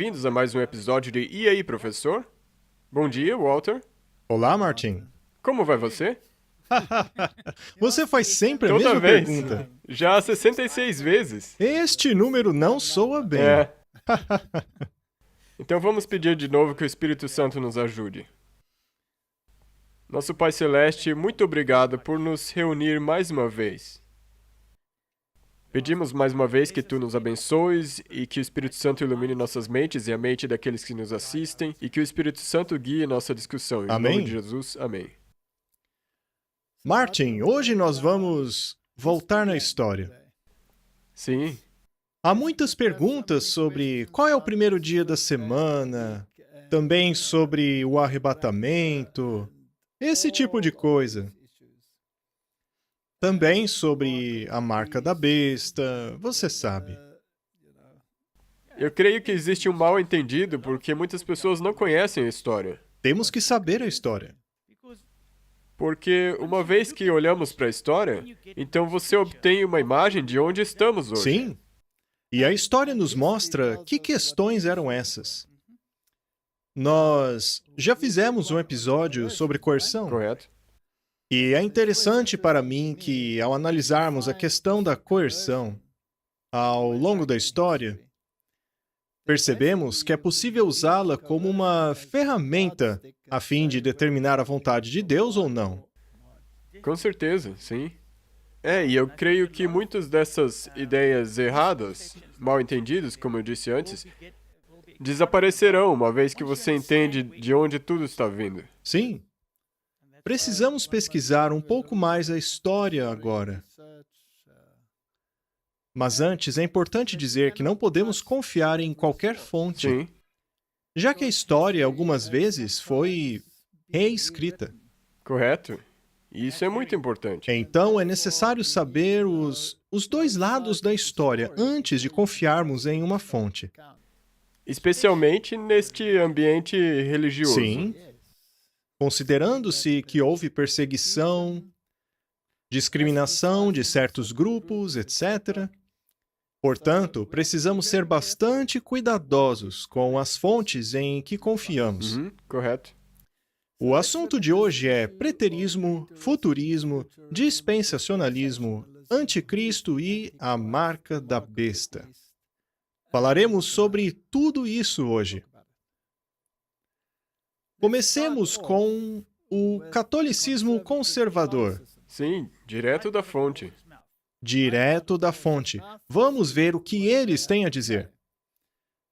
bem-vindos a mais um episódio de E aí, professor? Bom dia, Walter. Olá, Martin. Como vai você? Você faz sempre a Toda mesma vez. pergunta. Já 66 vezes. Este número não soa bem. É. Então vamos pedir de novo que o Espírito Santo nos ajude. Nosso Pai Celeste, muito obrigado por nos reunir mais uma vez. Pedimos mais uma vez que Tu nos abençoes e que o Espírito Santo ilumine nossas mentes e a mente daqueles que nos assistem e que o Espírito Santo guie nossa discussão. Em Amém. nome de Jesus, amém. Martin, hoje nós vamos voltar na história. Sim, Há muitas perguntas sobre qual é o primeiro dia da semana, também sobre o arrebatamento, esse tipo de coisa. Também sobre a marca da besta, você sabe. eu creio que existe um mal-entendido porque muitas pessoas não conhecem a história. Temos que saber a história. Porque uma vez que olhamos para a história, então você obtém uma imagem de onde estamos hoje. Sim. E a história nos mostra que questões eram essas. Nós já fizemos um episódio sobre coerção. Correto? E é interessante para mim que, ao analisarmos a questão da coerção ao longo da história, percebemos que é possível usá-la como uma ferramenta a fim de determinar a vontade de Deus ou não. Com certeza, sim. E eu creio que muitas dessas ideias erradas, mal entendidas, como eu disse antes, desaparecerão uma vez que você entende de onde tudo está vindo. Sim. Precisamos pesquisar um pouco mais a história agora. Mas antes, é importante dizer que não podemos confiar em qualquer fonte, Sim, já que a história, algumas vezes, foi reescrita. correto? E isso é muito importante. Então, é necessário saber os dois lados da história antes de confiarmos em uma fonte. Especialmente neste ambiente religioso. Sim, considerando-se que houve perseguição, discriminação de certos grupos, etc. Portanto, precisamos ser bastante cuidadosos com as fontes em que confiamos. Correto. O assunto de hoje é preterismo, futurismo, dispensacionalismo, anticristo e a marca da besta. Falaremos sobre tudo isso hoje. Comecemos com o catolicismo conservador. Sim, direto da fonte. Direto da fonte. Vamos ver o que eles têm a dizer.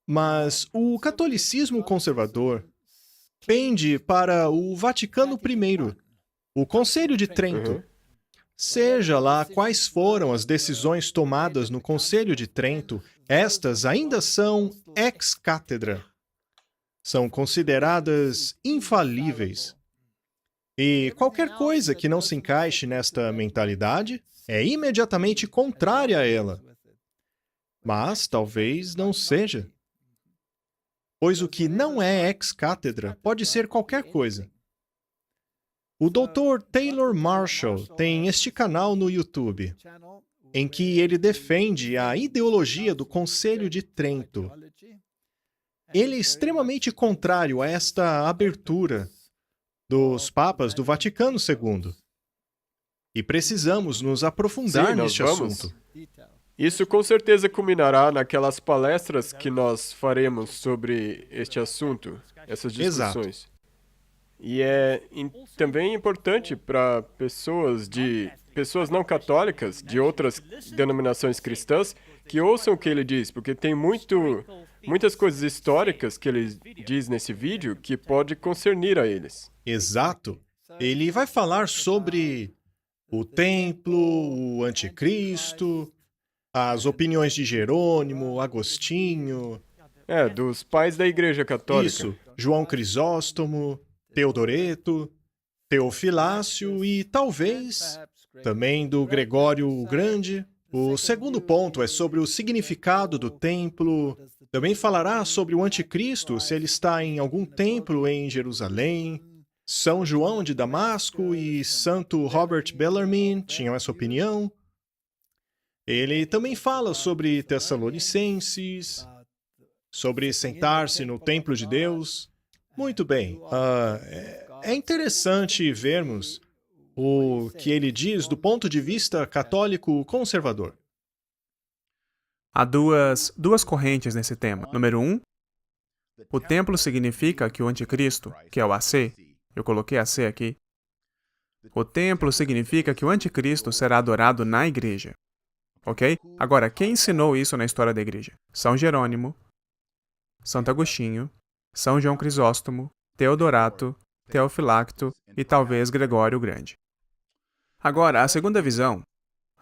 Mas o catolicismo conservador pende para o Vaticano I, o Conselho de Trento. Seja lá quais foram as decisões tomadas no Conselho de Trento, estas ainda são ex-cátedra. São consideradas infalíveis. E qualquer coisa que não se encaixe nesta mentalidade é imediatamente contrária a ela. Mas talvez não seja. Pois o que não é ex-cátedra pode ser qualquer coisa. O Dr. Taylor Marshall tem este canal no YouTube, em que ele defende a ideologia do Conselho de Trento. Ele é extremamente contrário a esta abertura dos papas do Vaticano II. E precisamos nos aprofundar neste assunto. Isso com certeza culminará naquelas palestras que nós faremos sobre este assunto, essas discussões. Exato. E também importante para pessoas não católicas, de outras denominações cristãs, que ouçam o que ele diz, porque tem muitas coisas históricas que ele diz nesse vídeo que pode concernir a eles. Exato. Ele vai falar sobre o templo, o anticristo, as opiniões de Jerônimo, Agostinho. Dos pais da Igreja Católica. Isso, João Crisóstomo, Teodoreto, Teofilácio e talvez também do Gregório o Grande. O segundo ponto é sobre o significado do templo. Também falará sobre o anticristo, se ele está em algum templo em Jerusalém. São João de Damasco e Santo Robert Bellarmine tinham essa opinião. Ele também fala sobre Tessalonicenses, sobre sentar-se no templo de Deus. Muito bem. É interessante vermos o que ele diz do ponto de vista católico conservador. Há duas correntes nesse tema. Número 1, o templo significa que o anticristo, que é o AC, eu coloquei AC aqui, o templo significa que o anticristo será adorado na igreja. Ok? Agora, quem ensinou isso na história da igreja? São Jerônimo, Santo Agostinho, São João Crisóstomo, Teodorato, Teofilacto e talvez Gregório o Grande. Agora, a segunda visão,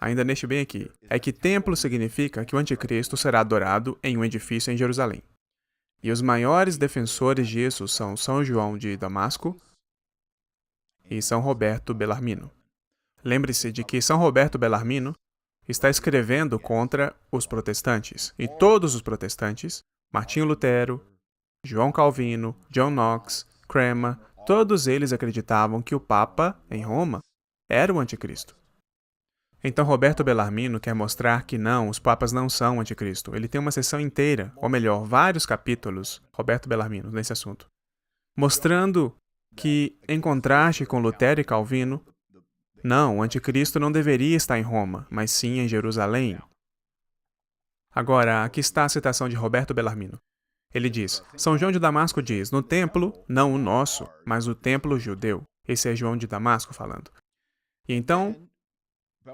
ainda neste bem aqui, é que templo significa que o anticristo será adorado em um edifício em Jerusalém. E os maiores defensores disso são São João de Damasco e São Roberto Bellarmino. Lembre-se de que São Roberto Bellarmino está escrevendo contra os protestantes. E todos os protestantes, Martinho Lutero, João Calvino, John Knox, Cranmer, todos eles acreditavam que o Papa, em Roma, era o anticristo. Então Roberto Bellarmino quer mostrar que não, os papas não são o anticristo. Ele tem uma seção inteira, ou melhor, vários capítulos, Roberto Bellarmino, nesse assunto, mostrando que, em contraste com Lutero e Calvino, não, o anticristo não deveria estar em Roma, mas sim em Jerusalém. Agora, aqui está a citação de Roberto Bellarmino. Ele diz, São João de Damasco diz, no templo, não o nosso, mas o templo judeu. Esse é João de Damasco falando. E então,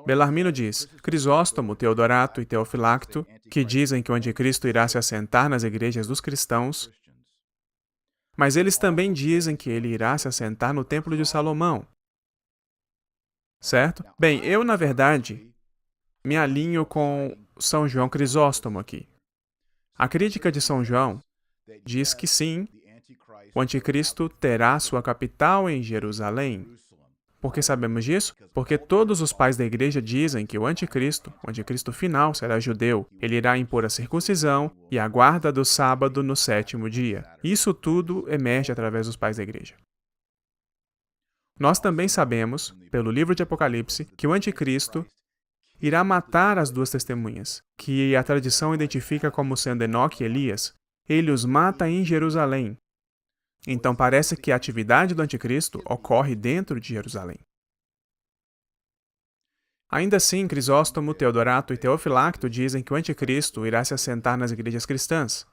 Bellarmino diz, Crisóstomo, Teodorato e Teofilacto, que dizem que o anticristo irá se assentar nas igrejas dos cristãos, mas eles também dizem que ele irá se assentar no templo de Salomão. Certo? Bem, eu, na verdade, me alinho com São João Crisóstomo aqui. A crítica de São João diz que sim, o anticristo terá sua capital em Jerusalém. Por que sabemos disso? Porque todos os pais da igreja dizem que o anticristo final, será judeu. Ele irá impor a circuncisão e a guarda do sábado no 7º dia. Isso tudo emerge através dos pais da igreja. Nós também sabemos, pelo livro de Apocalipse, que o anticristo irá matar as duas testemunhas, que a tradição identifica como sendo Enoque e Elias. Ele os mata em Jerusalém. Então parece que a atividade do anticristo ocorre dentro de Jerusalém. Ainda assim, Crisóstomo, Teodorato e Teofilacto dizem que o anticristo irá se assentar nas igrejas cristãs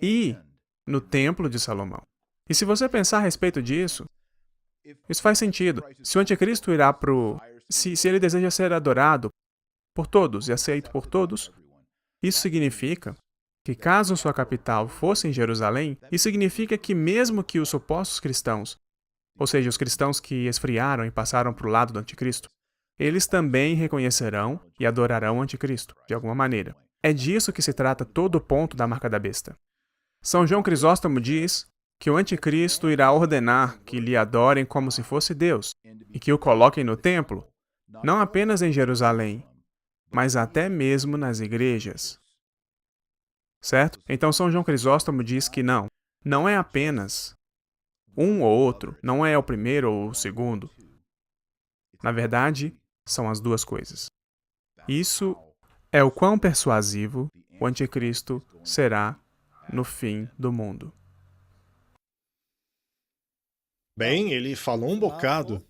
e no templo de Salomão. E se você pensar a respeito disso, isso faz sentido. Se o anticristo irá se ele deseja ser adorado por todos e aceito por todos, isso significa que caso sua capital fosse em Jerusalém, isso significa que mesmo que os supostos cristãos, ou seja, os cristãos que esfriaram e passaram para o lado do anticristo, eles também reconhecerão e adorarão o anticristo, de alguma maneira. É disso que se trata todo o ponto da marca da besta. São João Crisóstomo diz que o anticristo irá ordenar que lhe adorem como se fosse Deus e que o coloquem no templo, não apenas em Jerusalém, mas até mesmo nas igrejas. Certo? Então São João Crisóstomo diz que não é apenas um ou outro, não é o primeiro ou o segundo. Na verdade, são as duas coisas. Isso é o quão persuasivo o anticristo será no fim do mundo. Bem, ele falou um bocado,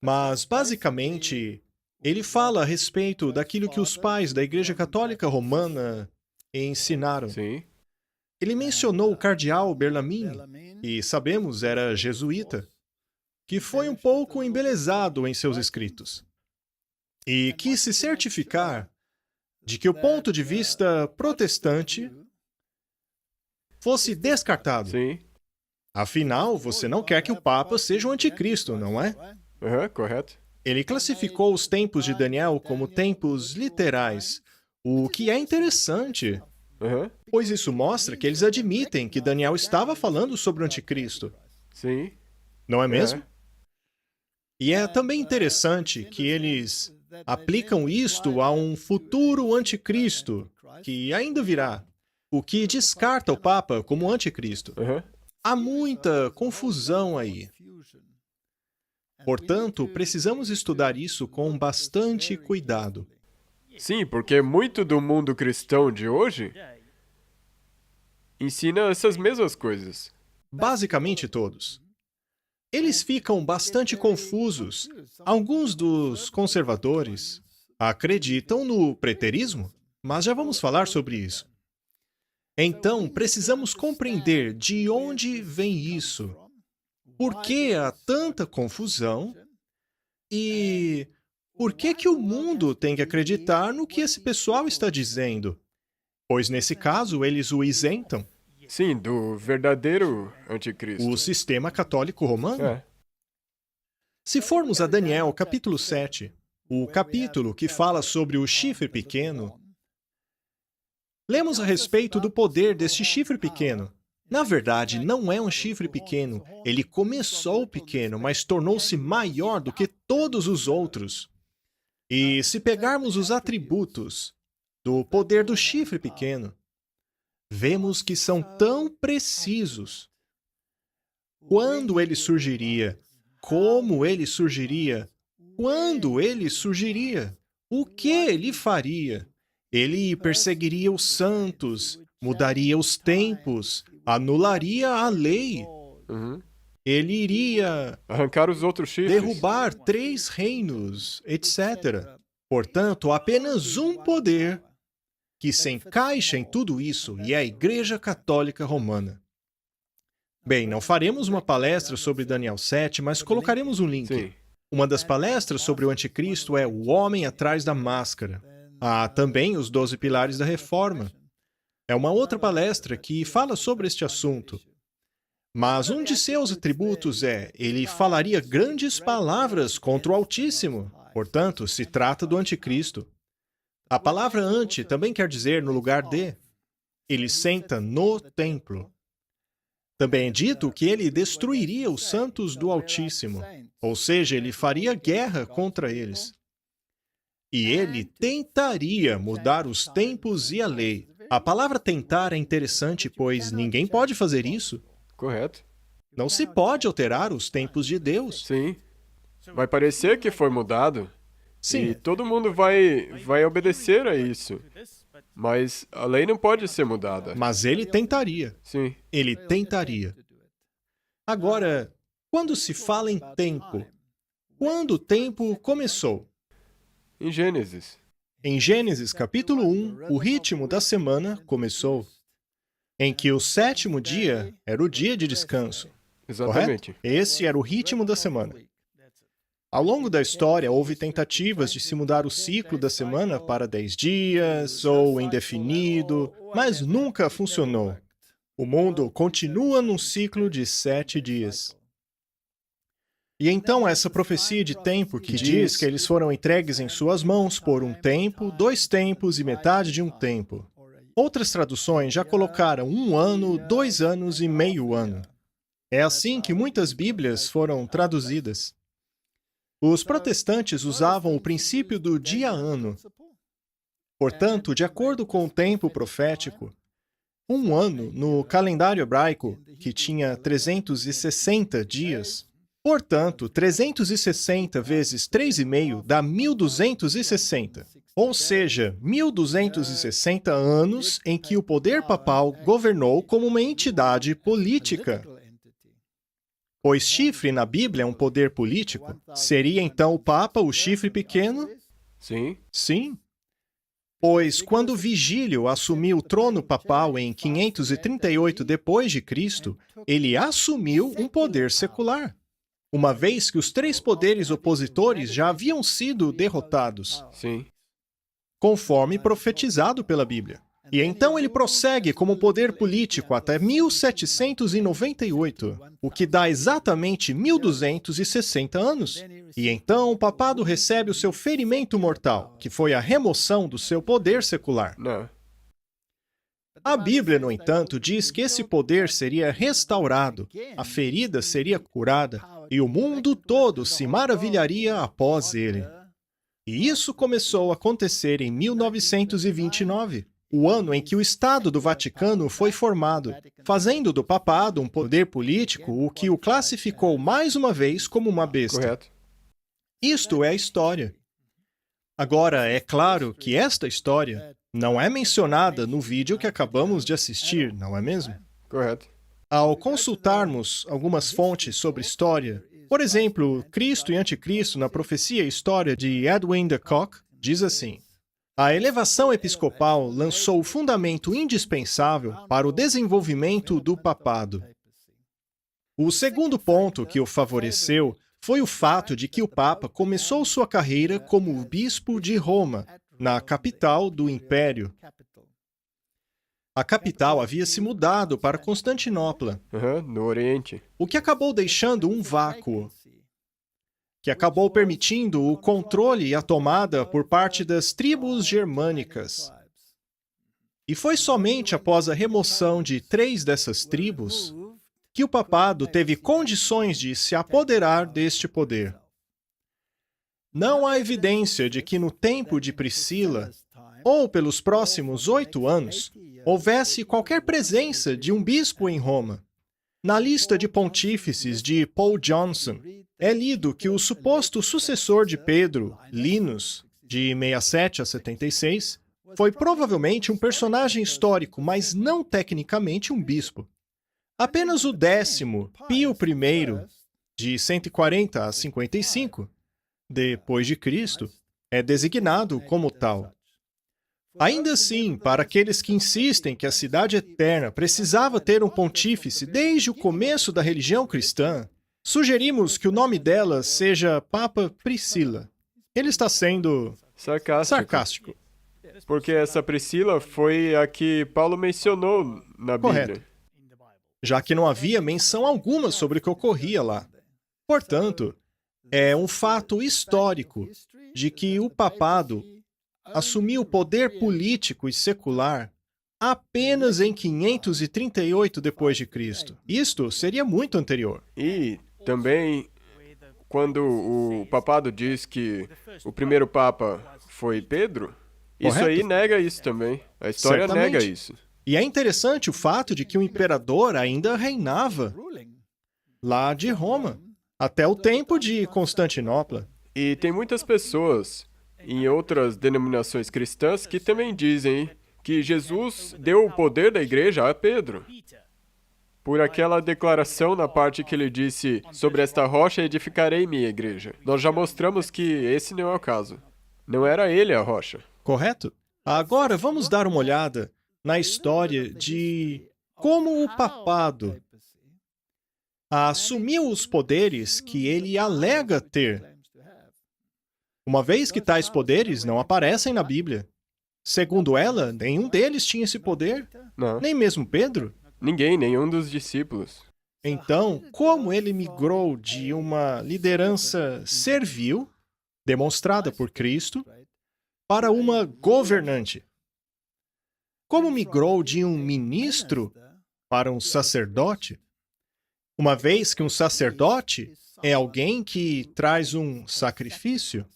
mas basicamente ele fala a respeito daquilo que os pais da Igreja Católica Romana ensinaram. Sim. Ele mencionou o cardeal Bellarmine, que sabemos era jesuíta, que foi um pouco embelezado em seus escritos e quis se certificar de que o ponto de vista protestante fosse descartado. Sim. Afinal, você não quer que o Papa seja um anticristo, não é? Correto. Ele classificou os tempos de Daniel como tempos literais, o que é interessante, pois isso mostra que eles admitem que Daniel estava falando sobre o anticristo. Sim. Não é mesmo? E é também interessante que eles aplicam isto a um futuro anticristo que ainda virá, o que descarta o Papa como anticristo. Há muita confusão aí. Portanto, precisamos estudar isso com bastante cuidado. Sim, porque muito do mundo cristão de hoje ensina essas mesmas coisas. Basicamente todos. Eles ficam bastante confusos. Alguns dos conservadores acreditam no preterismo, mas já vamos falar sobre isso. Então, precisamos compreender de onde vem isso. Por que há tanta confusão? E por que o mundo tem que acreditar no que esse pessoal está dizendo? Pois nesse caso, eles o isentam. Sim, do verdadeiro anticristo. O sistema católico romano. É. Se formos a Daniel, capítulo 7, o capítulo que fala sobre o chifre pequeno, lemos a respeito do poder deste chifre pequeno. Na verdade, não é um chifre pequeno. Ele começou pequeno, mas tornou-se maior do que todos os outros. E se pegarmos os atributos do poder do chifre pequeno, vemos que são tão precisos. Quando ele surgiria? Como ele surgiria? Quando ele surgiria? O que ele faria? Ele perseguiria os santos, mudaria os tempos, anularia a lei. Uhum. Ele iria Arrancar os outros chifres. derrubar 3 reinos, etc. Portanto, apenas um poder que se encaixa em tudo isso, e é a Igreja Católica Romana. Bem, não faremos uma palestra sobre Daniel 7, mas colocaremos um link. Sim. Uma das palestras sobre o anticristo é O Homem Atrás da Máscara. Há também os 12 Pilares da Reforma. É uma outra palestra que fala sobre este assunto. Mas um de seus atributos é, ele falaria grandes palavras contra o Altíssimo. Portanto, se trata do anticristo. A palavra ante também quer dizer no lugar de. Ele senta no templo. Também é dito que ele destruiria os santos do Altíssimo, ou seja, ele faria guerra contra eles. E ele tentaria mudar os tempos e a lei. A palavra tentar é interessante, pois ninguém pode fazer isso. Correto. Não se pode alterar os tempos de Deus. Sim. Vai parecer que foi mudado. E Sim, todo mundo vai obedecer a isso. Mas a lei não pode ser mudada. mas ele tentaria. Sim. Ele tentaria. Agora, quando se fala em tempo, quando o tempo começou? Em Gênesis. Em Gênesis capítulo 1, o ritmo da semana começou, em que o 7º dia era o dia de descanso. Exatamente. Correto? Esse era o ritmo da semana. Ao longo da história, houve tentativas de se mudar o ciclo da semana para 10 dias ou indefinido, mas nunca funcionou. O mundo continua num ciclo de 7 dias. E então essa profecia de tempo que diz que eles foram entregues em suas mãos por um tempo, 2 tempos e metade de um tempo. Outras traduções já colocaram 1 ano, 2 anos e meio ano. É assim que muitas Bíblias foram traduzidas. Os protestantes usavam o princípio do dia-ano. Portanto, de acordo com o tempo profético, 1 ano no calendário hebraico, que tinha 360 dias, portanto, 360 vezes 3,5 dá 1.260. Ou seja, 1.260 anos em que o poder papal governou como uma entidade política. Pois chifre na Bíblia é um poder político. Seria então o Papa o chifre pequeno? Sim. Sim. Pois quando Vigílio assumiu o trono papal em 538 d.C., ele assumiu um poder secular, uma vez que os 3 poderes opositores já haviam sido derrotados, Sim. conforme profetizado pela Bíblia. E então ele prossegue como poder político até 1798, o que dá exatamente 1.260 anos. E então o papado recebe o seu ferimento mortal, que foi a remoção do seu poder secular. Não. A Bíblia, no entanto, diz que esse poder seria restaurado, a ferida seria curada, e o mundo todo se maravilharia após ele. E isso começou a acontecer em 1929. O ano em que o Estado do Vaticano foi formado, fazendo do papado um poder político, o que o classificou mais uma vez como uma besta. Correto. Isto é a história. Agora, é claro que esta história não é mencionada no vídeo que acabamos de assistir, não é mesmo? Correto. Ao consultarmos algumas fontes sobre história, por exemplo, Cristo e Anticristo na Profecia e História de Edwin de Kock, diz assim: a elevação episcopal lançou o fundamento indispensável para o desenvolvimento do papado. O segundo ponto que o favoreceu foi o fato de que o Papa começou sua carreira como bispo de Roma, na capital do Império. A capital havia se mudado para Constantinopla, No Oriente. o que acabou deixando um vácuo, que acabou permitindo o controle e a tomada por parte das tribos germânicas. E foi somente após a remoção de 3 dessas tribos que o papado teve condições de se apoderar deste poder. Não há evidência de que no tempo de Priscila, ou pelos próximos 8 anos, houvesse qualquer presença de um bispo em Roma. Na lista de pontífices de Paul Johnson, é lido que o suposto sucessor de Pedro, Linus, de 67 a 76, foi provavelmente um personagem histórico, mas não tecnicamente um bispo. Apenas o 10º, Pio I, de 140 a 55, depois de Cristo, é designado como tal. Ainda assim, para aqueles que insistem que a cidade eterna precisava ter um pontífice desde o começo da religião cristã, sugerimos que o nome dela seja Papa Priscila. Ele está sendo sarcástico. Porque essa Priscila foi a que Paulo mencionou na Bíblia. Correto. Já que não havia menção alguma sobre o que ocorria lá. Portanto, é um fato histórico de que o papado assumiu o poder político e secular apenas em 538 d.C. Isto seria muito anterior. E também, quando o papado diz que o primeiro papa foi Pedro, isso Correto? aí nega isso também. A história Certamente. nega isso. E é interessante o fato de que o imperador ainda reinava lá de Roma, até o tempo de Constantinopla. E tem muitas pessoas em outras denominações cristãs que também dizem que Jesus deu o poder da igreja a Pedro. Por aquela declaração na parte que ele disse, sobre esta rocha edificarei minha igreja. Nós já mostramos que esse não é o caso. Não era ele a rocha. Correto? Agora vamos dar uma olhada na história de como o papado assumiu os poderes que ele alega ter, uma vez que tais poderes não aparecem na Bíblia. Segundo ela, nenhum deles tinha esse poder, Não. nem mesmo Pedro. Ninguém, nenhum dos discípulos. Então, como ele migrou de uma liderança servil, demonstrada por Cristo, para uma governante? Como migrou de um ministro para um sacerdote? Uma vez que um sacerdote é alguém que traz um sacrifício,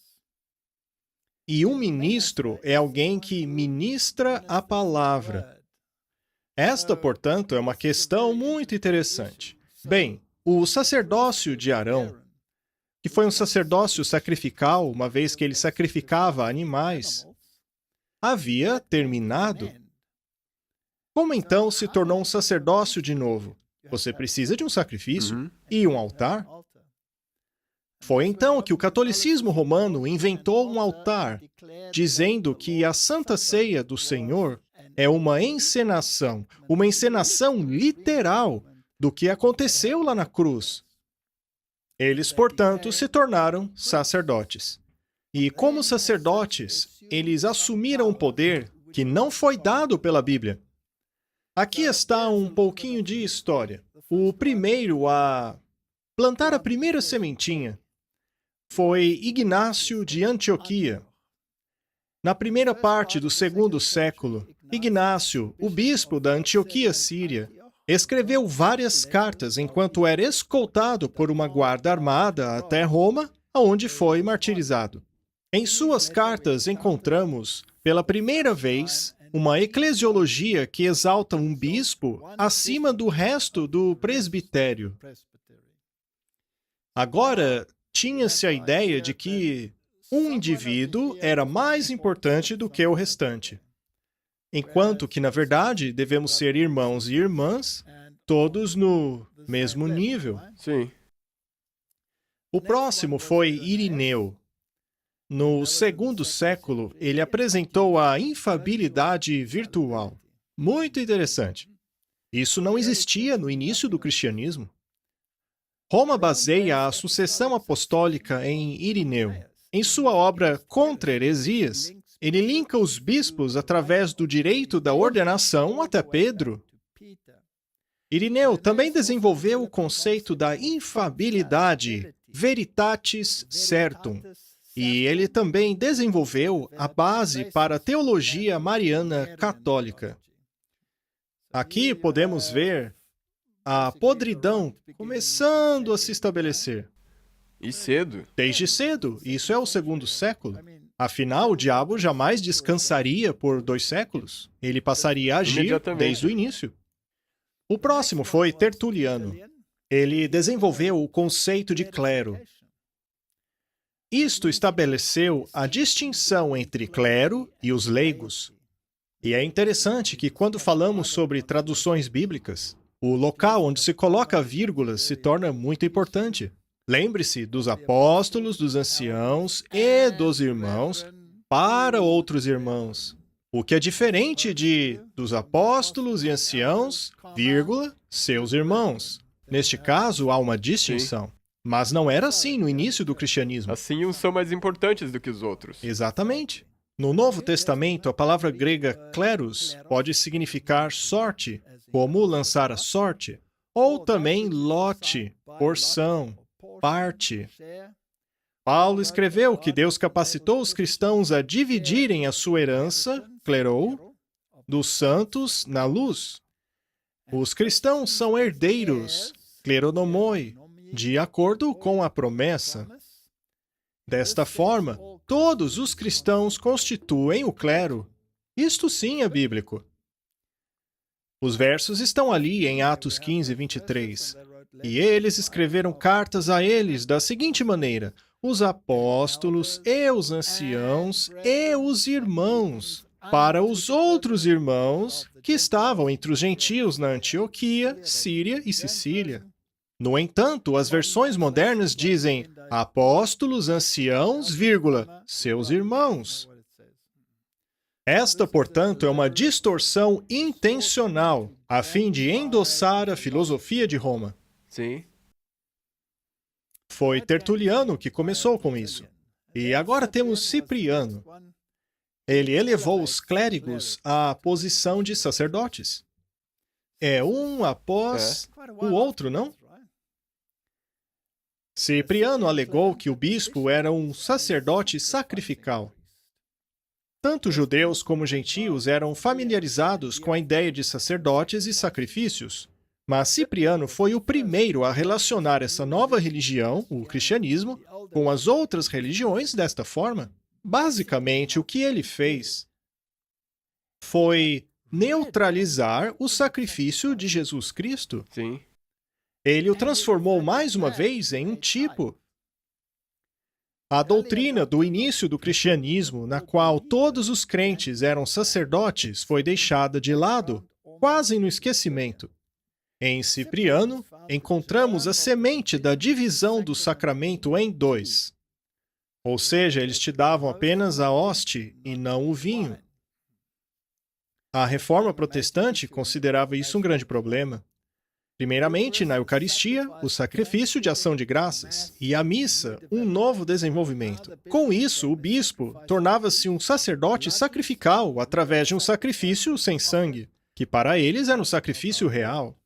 e um ministro é alguém que ministra a palavra. Esta, portanto, é uma questão muito interessante. Bem, o sacerdócio de Arão, que foi um sacerdócio sacrificial, uma vez que ele sacrificava animais, havia terminado. Como então se tornou um sacerdócio de novo? Você precisa de um sacrifício e um altar. Foi então que o catolicismo romano inventou um altar, dizendo que a Santa Ceia do Senhor é uma encenação literal do que aconteceu lá na cruz. Eles, portanto, se tornaram sacerdotes. E como sacerdotes, eles assumiram um poder que não foi dado pela Bíblia. Aqui está um pouquinho de história. O primeiro a plantar a primeira sementinha foi Ignácio de Antioquia. Na primeira parte do 2º século, Ignácio, o bispo da Antioquia Síria, escreveu várias cartas enquanto era escoltado por uma guarda armada até Roma, onde foi martirizado. Em suas cartas encontramos, pela primeira vez, uma eclesiologia que exalta um bispo acima do resto do presbitério. Agora, tinha-se a ideia de que um indivíduo era mais importante do que o restante. Enquanto que, na verdade, devemos ser irmãos e irmãs, todos no mesmo nível. Sim. O próximo foi Irineu. No 2º século, ele apresentou a infabilidade virtual. Muito interessante. Isso não existia no início do cristianismo. Roma baseia a sucessão apostólica em Irineu. Em sua obra Contra Heresias, ele linka os bispos através do direito da ordenação até Pedro. Irineu também desenvolveu o conceito da infabilidade, veritatis certum, e ele também desenvolveu a base para a teologia mariana católica. Aqui podemos ver a podridão começando a se estabelecer. E cedo. Desde cedo, isso é o 2º século. Afinal, o diabo jamais descansaria por 2 séculos. Ele passaria a agir Imediatamente. desde o início. O próximo foi Tertuliano. Ele desenvolveu o conceito de clero. Isto estabeleceu a distinção entre clero e os leigos. E é interessante que, quando falamos sobre traduções bíblicas, o local onde se coloca a vírgula se torna muito importante. Lembre-se dos apóstolos, dos anciãos e dos irmãos para outros irmãos. O que é diferente de dos apóstolos e anciãos, vírgula, seus irmãos. Neste caso, há uma distinção. Mas não era assim no início do cristianismo. Assim, uns são mais importantes do que os outros. Exatamente. No Novo Testamento, a palavra grega kleros pode significar sorte, como lançar a sorte, ou também lote, porção, parte. Paulo escreveu que Deus capacitou os cristãos a dividirem a sua herança, clerou, dos santos na luz. Os cristãos são herdeiros, cleronomoi, de acordo com a promessa. Desta forma, todos os cristãos constituem o clero. Isto sim é bíblico. Os versos estão ali em Atos 15, 23. E eles escreveram cartas a eles da seguinte maneira: os apóstolos e os anciãos e os irmãos, para os outros irmãos que estavam entre os gentios na Antioquia, Síria e Sicília. No entanto, as versões modernas dizem apóstolos, anciãos, vírgula, seus irmãos. Esta, portanto, é uma distorção intencional, a fim de endossar a filosofia de Roma. Sim. Foi Tertuliano que começou com isso. E agora temos Cipriano. Ele elevou os clérigos à posição de sacerdotes. É um após o outro, não? Cipriano alegou que o bispo era um sacerdote sacrificial. Tanto judeus como gentios eram familiarizados com a ideia de sacerdotes e sacrifícios, mas Cipriano foi o primeiro a relacionar essa nova religião, o cristianismo, com as outras religiões desta forma. Basicamente, o que ele fez foi neutralizar o sacrifício de Jesus Cristo. Sim. Ele o transformou mais uma vez em um tipo. A doutrina do início do cristianismo, na qual todos os crentes eram sacerdotes, foi deixada de lado, quase no esquecimento. Em Cipriano, encontramos a semente da divisão do sacramento em 2. Ou seja, eles te davam apenas a hoste e não o vinho. A Reforma Protestante considerava isso um grande problema. Primeiramente, na Eucaristia, o sacrifício de ação de graças, e a missa, um novo desenvolvimento. Com isso, o bispo tornava-se um sacerdote sacrificial através de um sacrifício sem sangue, que para eles era um sacrifício real.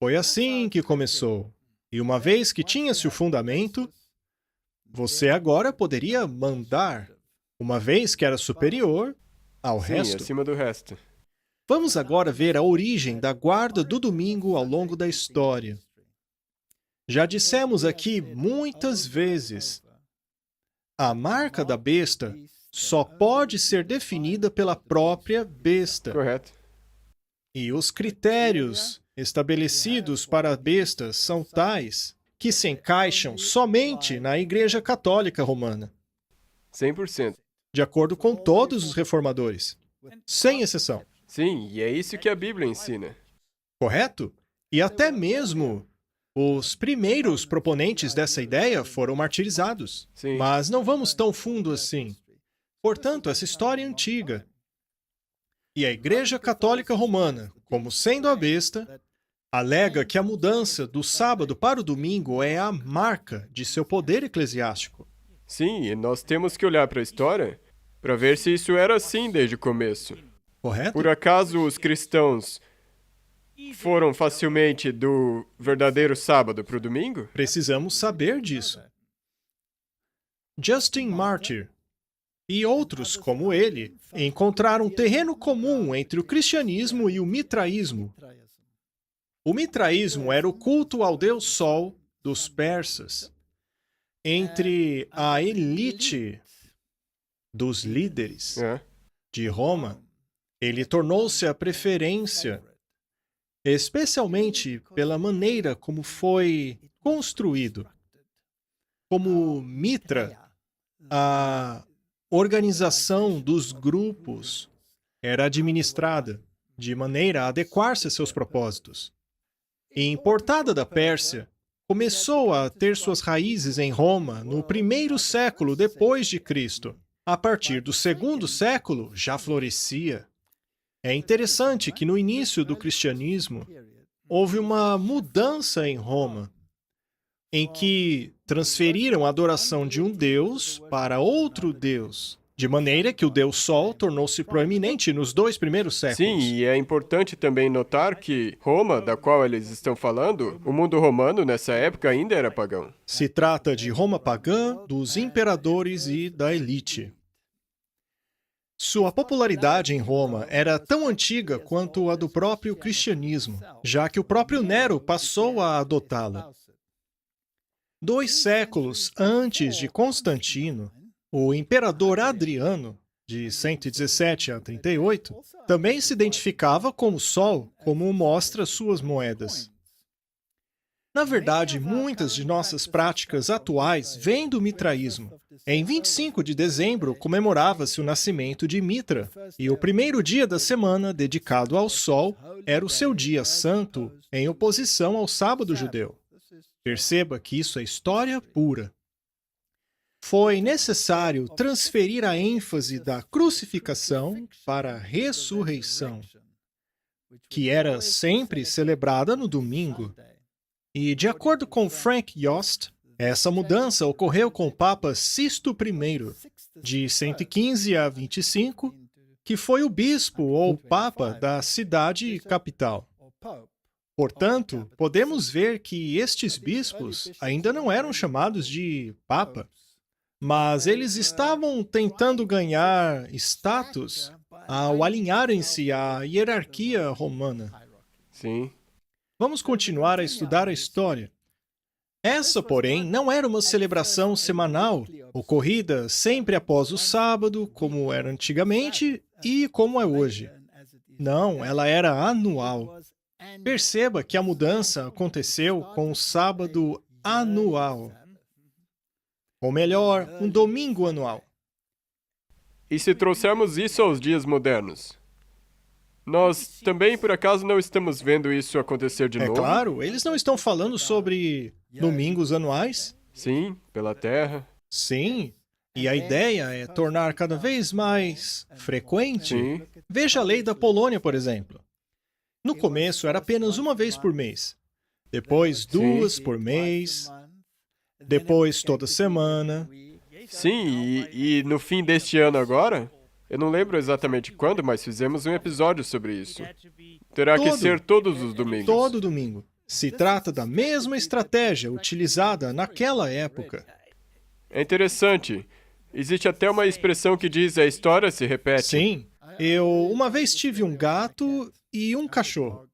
Foi assim que começou. E uma vez que tinha-se o fundamento, você agora poderia mandar, uma vez que era superior ao Sim, resto. acima do resto. Vamos agora ver a origem da guarda do domingo ao longo da história. Já dissemos aqui muitas vezes, a marca da besta só pode ser definida pela própria besta. Correto. E os critérios estabelecidos para bestas são tais que se encaixam somente na Igreja Católica Romana. 100%. de acordo com todos os reformadores, sem exceção. Sim, e é isso que a Bíblia ensina. Correto? E até mesmo os primeiros proponentes dessa ideia foram martirizados. Sim. Mas não vamos tão fundo assim. Portanto, essa história é antiga. E a Igreja Católica Romana, como sendo a besta, alega que a mudança do sábado para o domingo é a marca de seu poder eclesiástico. Sim, e nós temos que olhar para a história para ver se isso era assim desde o começo. Correto? Por acaso os cristãos foram facilmente do verdadeiro sábado para o domingo? Precisamos saber disso. Justin Martyr e outros como ele encontraram um terreno comum entre o cristianismo e o mitraísmo. O mitraísmo era o culto ao deus Sol dos persas. Entre a elite dos líderes É. de Roma, ele tornou-se a preferência, especialmente pela maneira como foi construído. Como Mitra, a organização dos grupos era administrada de maneira a adequar-se a seus propósitos. E importada da Pérsia, começou a ter suas raízes em Roma no 1º século depois de Cristo. A partir do 2º século, já florescia. É interessante que no início do cristianismo, houve uma mudança em Roma, em que transferiram a adoração de um deus para outro deus, de maneira que o deus Sol tornou-se proeminente nos 2 primeiros séculos. Sim, e é importante também notar que Roma, da qual eles estão falando, o mundo romano nessa época ainda era pagão. Se trata de Roma pagã, dos imperadores e da elite. Sua popularidade em Roma era tão antiga quanto a do próprio cristianismo, já que o próprio Nero passou a adotá-la. 2 séculos antes de Constantino, o imperador Adriano, de 117 a 38, também se identificava como Sol, como mostra suas moedas. Na verdade, muitas de nossas práticas atuais vêm do mitraísmo. Em 25 de dezembro, comemorava-se o nascimento de Mitra, e o primeiro dia da semana, dedicado ao Sol, era o seu dia santo, em oposição ao sábado judeu. Perceba que isso é história pura. Foi necessário transferir a ênfase da crucificação para a ressurreição, que era sempre celebrada no domingo. E, de acordo com Frank Yost, essa mudança ocorreu com o Papa Sisto I, de 115 a 25, que foi o bispo ou papa da cidade capital. Portanto, podemos ver que estes bispos ainda não eram chamados de papa, mas eles estavam tentando ganhar status ao alinharem-se à hierarquia romana. Sim. Vamos continuar a estudar a história. Essa, porém, não era uma celebração semanal, ocorrida sempre após o sábado, como era antigamente e como é hoje. Não, ela era anual. Perceba que a mudança aconteceu com o sábado anual. Ou melhor, um domingo anual. E se trouxermos isso aos dias modernos? Nós também, por acaso, não estamos vendo isso acontecer de É novo? claro, eles não estão falando sobre domingos anuais? Sim, pela terra. Sim. E a ideia é tornar cada vez mais frequente. Sim. Veja a lei da Polônia, por exemplo. No começo era apenas uma vez por mês. Depois 2 por mês. Depois toda semana. Sim, e no fim deste ano agora, eu não lembro exatamente quando, mas fizemos um episódio sobre isso. Terá que Todo. ser todos os domingos. Todo domingo. Se trata da mesma estratégia utilizada naquela época. É interessante. Existe até uma expressão que diz a história se repete. Sim. Eu uma vez tive um gato e um cachorro.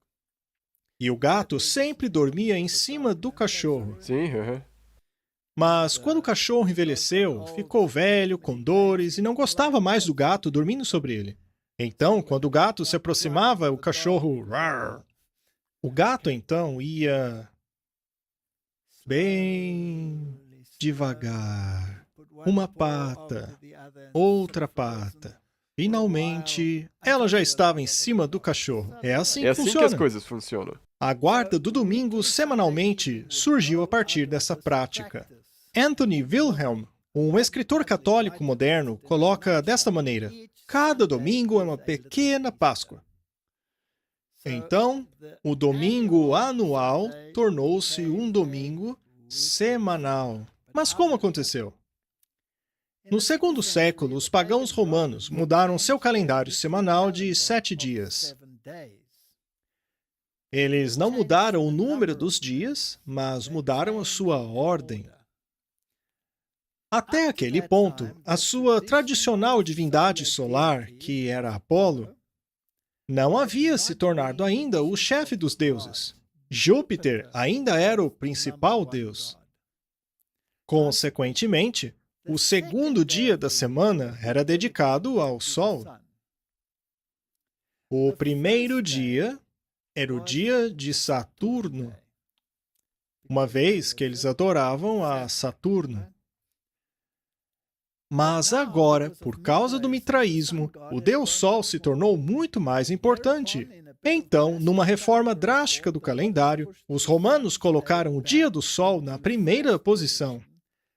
E o gato sempre dormia em cima do cachorro. Sim, aham. Mas quando o cachorro envelheceu, ficou velho, com dores e não gostava mais do gato dormindo sobre ele. Então, quando o gato se aproximava, o cachorro... "Rar". O gato, então, ia bem devagar uma pata, outra pata. Finalmente, ela já estava em cima do cachorro. É assim É que assim que as funciona. coisas funcionam. A guarda do domingo semanalmente surgiu a partir dessa prática. Anthony Wilhelm, um escritor católico moderno, coloca desta maneira: cada domingo é uma pequena Páscoa. Então, o domingo anual tornou-se um domingo semanal. Mas como aconteceu? No segundo século, os pagãos romanos mudaram seu calendário semanal de 7 dias. Eles não mudaram o número dos dias, mas mudaram a sua ordem. Até aquele ponto, a sua tradicional divindade solar, que era Apolo, não havia se tornado ainda o chefe dos deuses. Júpiter ainda era o principal deus. Consequentemente, o segundo dia da semana era dedicado ao Sol. O primeiro dia era o dia de Saturno, uma vez que eles adoravam a Saturno. Mas agora, por causa do mitraísmo, o Deus Sol se tornou muito mais importante. Então, numa reforma drástica do calendário, os romanos colocaram o dia do Sol na primeira posição,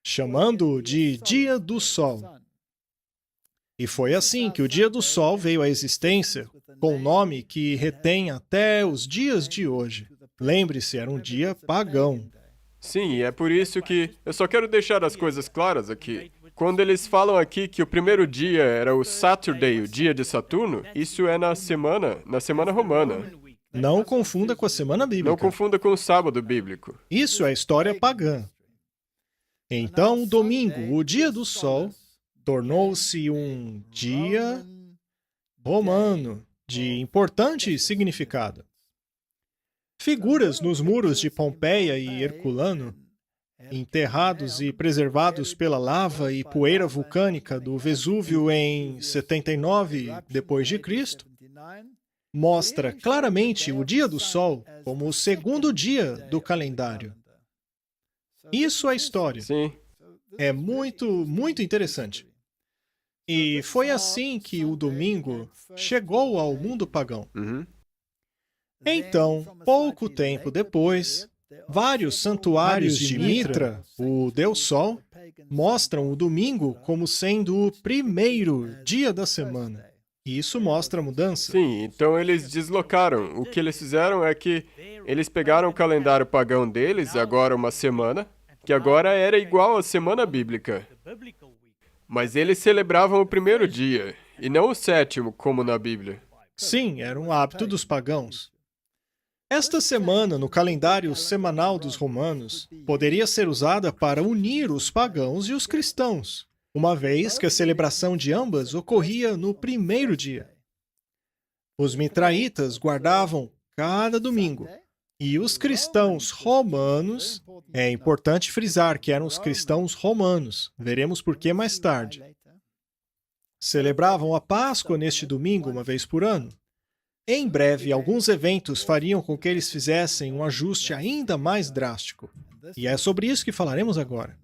chamando-o de Dia do Sol. E foi assim que o Dia do Sol veio à existência, com um nome que retém até os dias de hoje. Lembre-se, era um dia pagão. Sim, e é por isso que eu só quero deixar as coisas claras aqui. Quando eles falam aqui que o primeiro dia era o Saturday, o dia de Saturno, isso é na semana romana. Não confunda com a semana bíblica. Não confunda com o sábado bíblico. Isso é história pagã. Então, o domingo, o dia do sol, tornou-se um dia romano de importante significado. Figuras nos muros de Pompeia e Herculano, enterrados e preservados pela lava e poeira vulcânica do Vesúvio em 79 d.C., mostra claramente o dia do sol como o segundo dia do calendário. Isso é história. Sim. É muito interessante. E foi assim que o domingo chegou ao mundo pagão. Uhum. Então, pouco tempo depois, vários santuários de Mitra, o Deus Sol, mostram o domingo como sendo o primeiro dia da semana. E isso mostra a mudança. Sim, então eles deslocaram. O que eles fizeram é que eles pegaram o calendário pagão deles, agora uma semana, que agora era igual à semana bíblica. Mas eles celebravam o primeiro dia, e não o sétimo, como na Bíblia. Sim, era um hábito dos pagãos. Esta semana, no calendário semanal dos romanos, poderia ser usada para unir os pagãos e os cristãos, uma vez que a celebração de ambas ocorria no primeiro dia. Os mitraítas guardavam cada domingo, e os cristãos romanos, é importante frisar que eram os cristãos romanos, veremos por que mais tarde, celebravam a Páscoa neste domingo uma vez por ano. Em breve, alguns eventos fariam com que eles fizessem um ajuste ainda mais drástico. E é sobre isso que falaremos agora.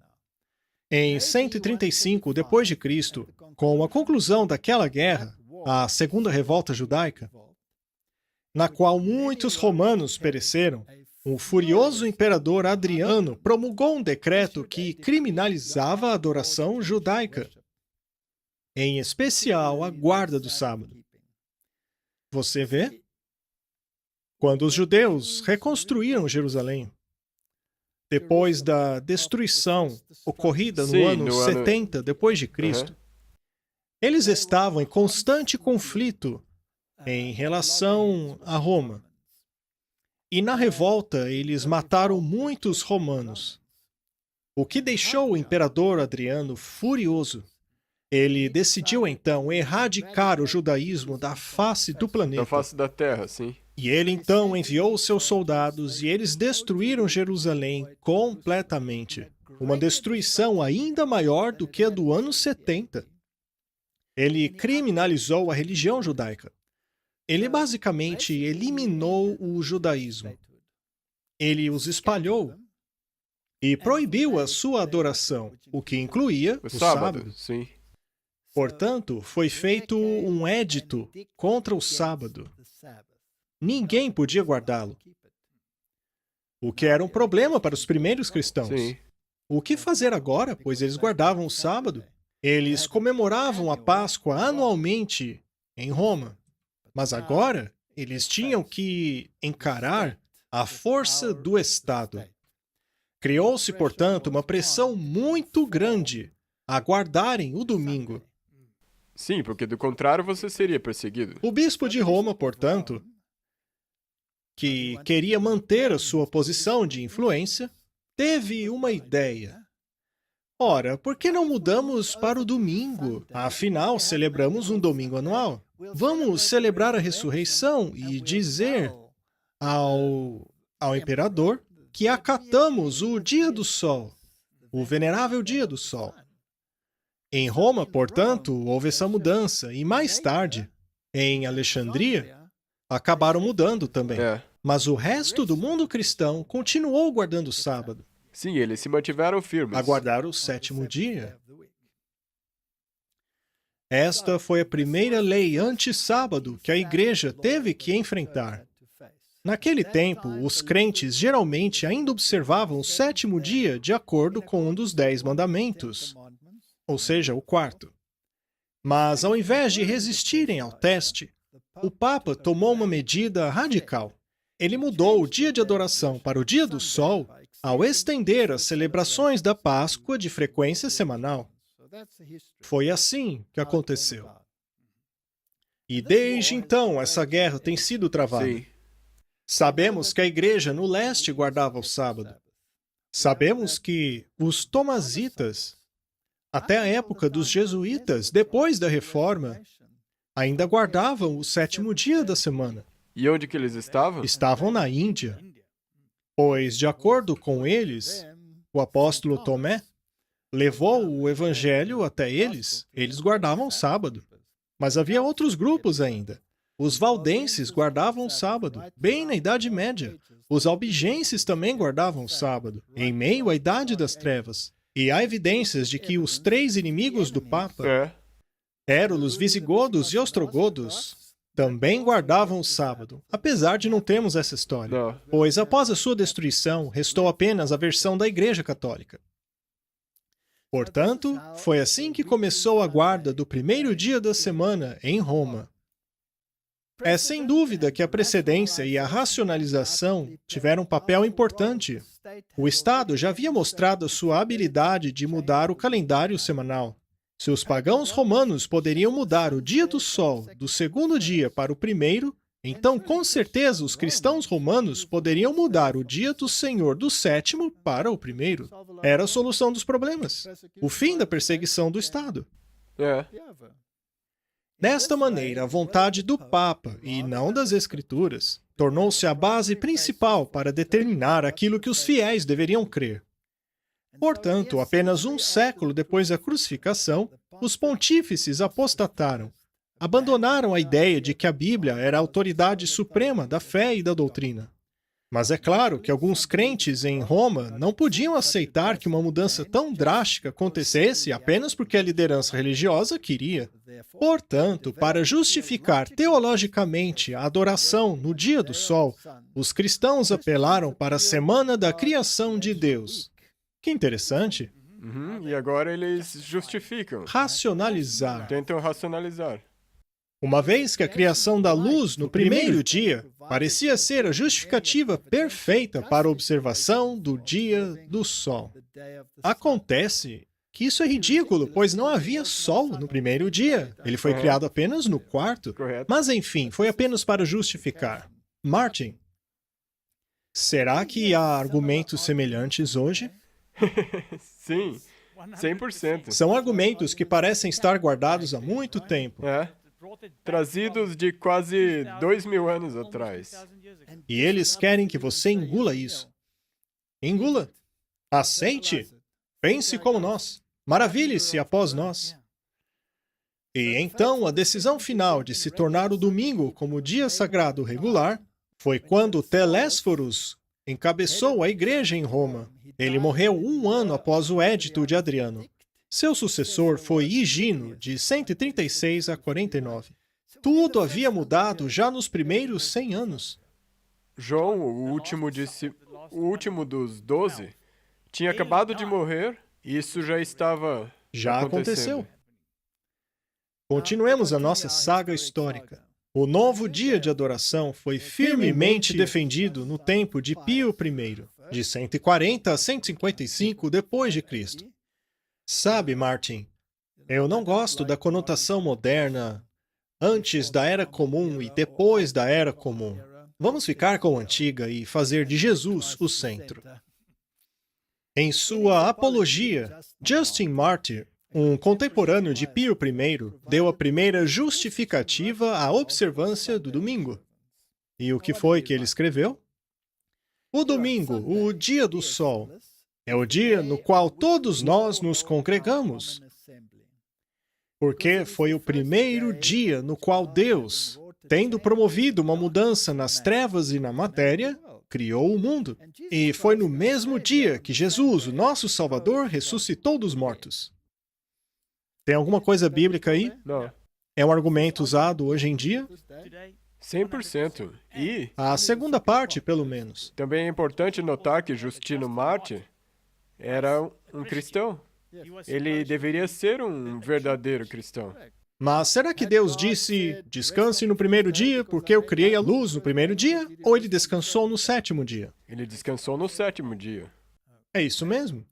Em 135 d.C., com a conclusão daquela guerra, a Segunda Revolta Judaica, na qual muitos romanos pereceram, o furioso imperador Adriano promulgou um decreto que criminalizava a adoração judaica, em especial a guarda do sábado. Você vê? Quando os judeus reconstruíram Jerusalém, depois da destruição ocorrida no ano 70 d.C., eles estavam em constante conflito em relação a Roma. E na revolta, eles mataram muitos romanos, o que deixou o imperador Adriano furioso. Ele decidiu, então, erradicar o judaísmo da face do planeta. Da face da terra, sim. E ele, então, enviou seus soldados e eles destruíram Jerusalém completamente. Uma destruição ainda maior do que a do ano 70. Ele criminalizou a religião judaica. Ele basicamente eliminou o judaísmo. Ele os espalhou. e proibiu a sua adoração, o que incluía O o sábado, sábado. sim. Portanto, foi feito um édito contra o sábado. Ninguém podia guardá-lo, o que era um problema para os primeiros cristãos. Sim. O que fazer agora, pois eles guardavam o sábado? Eles comemoravam a Páscoa anualmente em Roma, mas agora eles tinham que encarar a força do Estado. Criou-se, portanto, uma pressão muito grande a guardarem o domingo. Sim, porque do contrário você seria perseguido. O bispo de Roma, portanto, que queria manter a sua posição de influência, teve uma ideia. Ora, por que não mudamos para o domingo? Afinal, celebramos um domingo anual. Vamos celebrar a ressurreição e dizer ao imperador que acatamos o dia do sol, o venerável dia do sol. Em Roma, portanto, houve essa mudança e mais tarde, em Alexandria, acabaram mudando também. É. Mas o resto do mundo cristão continuou guardando o sábado, Sim, eles se mantiveram firmes. a guardar o sétimo dia. Esta foi a primeira lei anti-sábado que a igreja teve que enfrentar. Naquele tempo, os crentes geralmente ainda observavam o sétimo dia de acordo com um dos 10 mandamentos, ou seja, o quarto. Mas, ao invés de resistirem ao teste, o Papa tomou uma medida radical. Ele mudou o dia de adoração para o dia do sol ao estender as celebrações da Páscoa de frequência semanal. Foi assim que aconteceu. E desde então, essa guerra tem sido travada. Sim. Sabemos que a igreja no leste guardava o sábado. Sabemos que os tomazitas, até a época dos jesuítas, depois da reforma, ainda guardavam o sétimo dia da semana. E onde que eles estavam? Estavam na Índia, pois, de acordo com eles, o apóstolo Tomé levou o evangelho até eles, eles guardavam o sábado. Mas havia outros grupos ainda. Os valdenses guardavam o sábado, bem na Idade Média. Os albigenses também guardavam o sábado, em meio à Idade das Trevas. E há evidências de que os 3 inimigos do Papa, É. Érulos, visigodos e ostrogodos, também guardavam o sábado, apesar de não termos essa história. Não. Pois após a sua destruição, restou apenas a versão da Igreja Católica. Portanto, foi assim que começou a guarda do primeiro dia da semana em Roma. É sem dúvida que a precedência e a racionalização tiveram um papel importante. O Estado já havia mostrado sua habilidade de mudar o calendário semanal. Se os pagãos romanos poderiam mudar o dia do sol do segundo dia para o primeiro, então com certeza os cristãos romanos poderiam mudar o dia do Senhor do sétimo para o primeiro. Era a solução dos problemas. O fim da perseguição do Estado. É. Desta maneira, a vontade do Papa, e não das Escrituras, tornou-se a base principal para determinar aquilo que os fiéis deveriam crer. Portanto, apenas um século depois da crucificação, os pontífices apostataram, abandonaram a ideia de que a Bíblia era a autoridade suprema da fé e da doutrina. Mas é claro que alguns crentes em Roma não podiam aceitar que uma mudança tão drástica acontecesse apenas porque a liderança religiosa queria. Portanto, para justificar teologicamente a adoração no dia do sol, os cristãos apelaram para a semana da criação de Deus. Que interessante. E agora eles justificam. Racionalizar. Tentam racionalizar. Uma vez que a criação da luz no primeiro dia parecia ser a justificativa perfeita para a observação do dia do sol. Acontece que isso é ridículo, pois não havia sol no primeiro dia. Ele foi criado apenas no quarto. Correto. Mas enfim, foi apenas para justificar. Martin, será que há argumentos semelhantes hoje? Sim, 100%. São argumentos que parecem estar guardados há muito tempo. É. Trazidos de quase 2.000 anos atrás. E eles querem que você engula isso. Engula. Aceite. Pense como nós. Maravilhe-se após nós. E então, a decisão final de se tornar o domingo como dia sagrado regular foi quando Telésforos encabeçou a igreja em Roma. Ele morreu 1 ano após o Édito de Adriano. Seu sucessor foi Higino, de 136 a 49. Tudo havia mudado já nos primeiros 100 anos. João, o último dos 12, tinha acabado de morrer e isso já estava Já acontecendo. aconteceu. Continuemos a nossa saga histórica. O novo dia de adoração foi firmemente defendido no tempo de Pio I, de 140 a 155 depois de Cristo. Sabe, Martin, eu não gosto da conotação moderna antes da Era Comum e depois da Era Comum. Vamos ficar com a antiga e fazer de Jesus o centro. Em sua apologia, Justin Martyr, um contemporâneo de Pio I, deu a primeira justificativa à observância do domingo. E o que foi que ele escreveu? O domingo, o dia do sol, é o dia no qual todos nós nos congregamos. Porque foi o primeiro dia no qual Deus, tendo promovido uma mudança nas trevas e na matéria, criou o mundo. E foi no mesmo dia que Jesus, o nosso Salvador, ressuscitou dos mortos. Tem alguma coisa bíblica aí? Não, É um argumento usado hoje em dia? 100%. E A segunda parte, pelo menos. também é importante notar que Justino Mártir era um cristão. Ele deveria ser um verdadeiro cristão. Mas será que Deus disse, descanse no primeiro dia, porque eu criei a luz no primeiro dia? Ou ele descansou no sétimo dia? Ele descansou no 7º dia. É isso mesmo.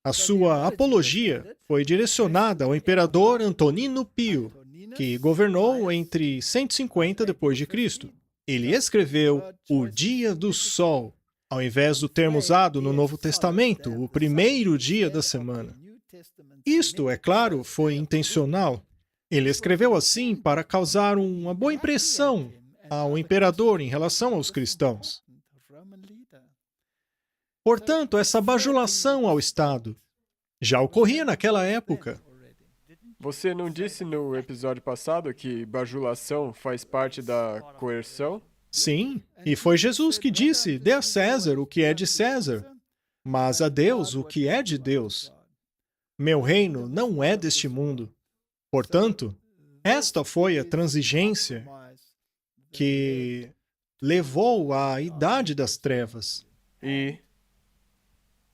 A sua apologia foi direcionada ao imperador Antonino Pio, que governou entre 150 depois de Cristo. Ele escreveu o dia do sol, ao invés do termo usado no Novo Testamento, o primeiro dia da semana. Isto, é claro, foi intencional. Ele escreveu assim para causar uma boa impressão ao imperador em relação aos cristãos. Portanto, essa bajulação ao Estado já ocorria naquela época. Você não disse no episódio passado que bajulação faz parte da coerção? Sim, e foi Jesus que disse, dê a César o que é de César, mas a Deus o que é de Deus. Meu reino não é deste mundo. Portanto, esta foi a transigência que levou à Idade das Trevas. E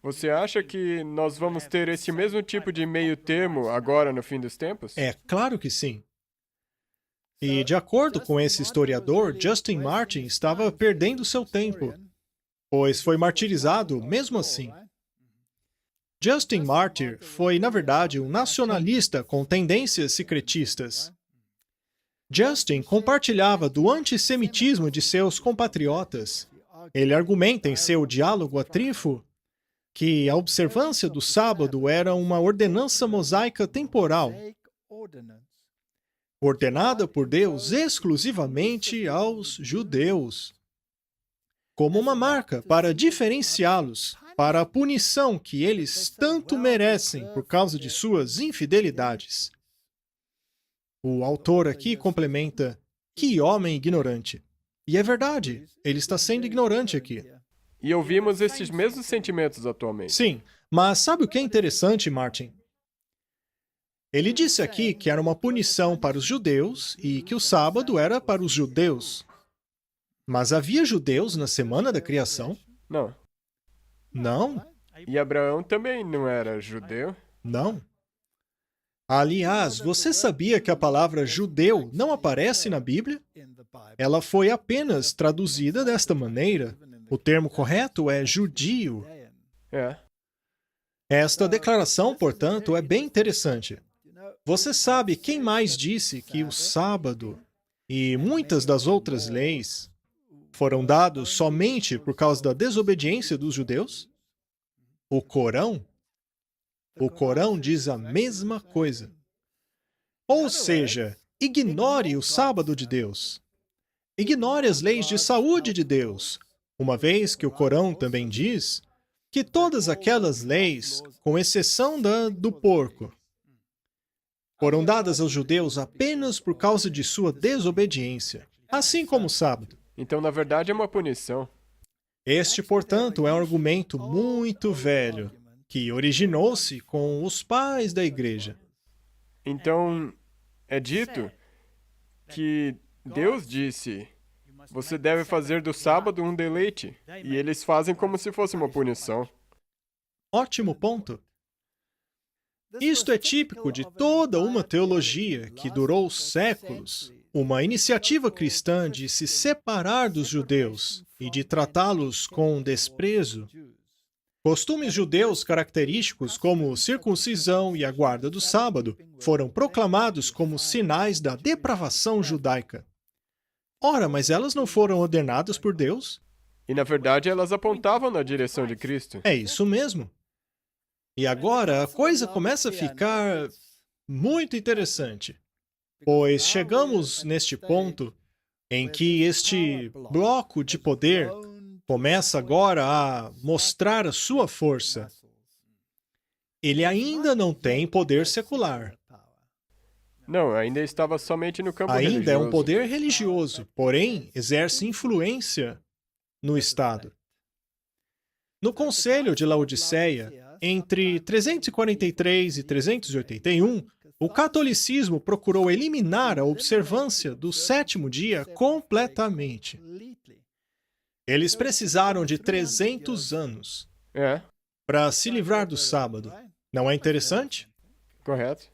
você acha que nós vamos ter esse mesmo tipo de meio termo agora no fim dos tempos? É claro que sim. E, de acordo com esse historiador, Justin Martin estava perdendo seu tempo, pois foi martirizado mesmo assim. Justin Martyr foi, na verdade, um nacionalista com tendências secretistas. Justin compartilhava do antissemitismo de seus compatriotas. Ele argumenta em seu diálogo a Trífo que a observância do sábado era uma ordenança mosaica temporal, ordenada por Deus exclusivamente aos judeus, como uma marca para diferenciá-los para a punição que eles tanto merecem por causa de suas infidelidades. O autor aqui complementa, que homem ignorante. E é verdade, ele está sendo ignorante aqui. E ouvimos esses mesmos sentimentos atualmente. Sim, mas sabe o que é interessante, Martin? Ele disse aqui que era uma punição para os judeus e que o sábado era para os judeus. Mas havia judeus na semana da criação? Não. Não, E Abraão também não era judeu? não. Aliás, você sabia que a palavra judeu não aparece na Bíblia? Ela foi apenas traduzida desta maneira. O termo correto é judio. É. Esta declaração, portanto, é bem interessante. Você sabe quem mais disse que o sábado e muitas das outras leis foram dados somente por causa da desobediência dos judeus? O Corão? O Corão diz a mesma coisa. Ou seja, ignore o sábado de Deus. Ignore as leis de saúde de Deus, uma vez que o Corão também diz que todas aquelas leis, com exceção do porco, foram dadas aos judeus apenas por causa de sua desobediência, assim como o sábado. Então, na verdade, é uma punição. Este, portanto, é um argumento muito velho, que originou-se com os pais da igreja. Então, é dito que Deus disse: você deve fazer do sábado um deleite. E eles fazem como se fosse uma punição. Ótimo ponto. Isto é típico de toda uma teologia que durou séculos, uma iniciativa cristã de se separar dos judeus e de tratá-los com desprezo. Costumes judeus característicos como circuncisão e a guarda do sábado foram proclamados como sinais da depravação judaica. Ora, mas elas não foram ordenadas por Deus? E, na verdade, elas apontavam na direção de Cristo. É isso mesmo. E agora a coisa começa a ficar muito interessante, pois chegamos neste ponto em que este bloco de poder começa agora a mostrar a sua força. Ele ainda não tem poder secular. Não, ainda estava somente no campo Ainda religioso. é um poder religioso, porém exerce influência no Estado. No Conselho de Laodiceia, entre 343 e 381, o catolicismo procurou eliminar a observância do sétimo dia completamente. Eles precisaram de 300 anos É, para se livrar do sábado. Não é interessante? correto.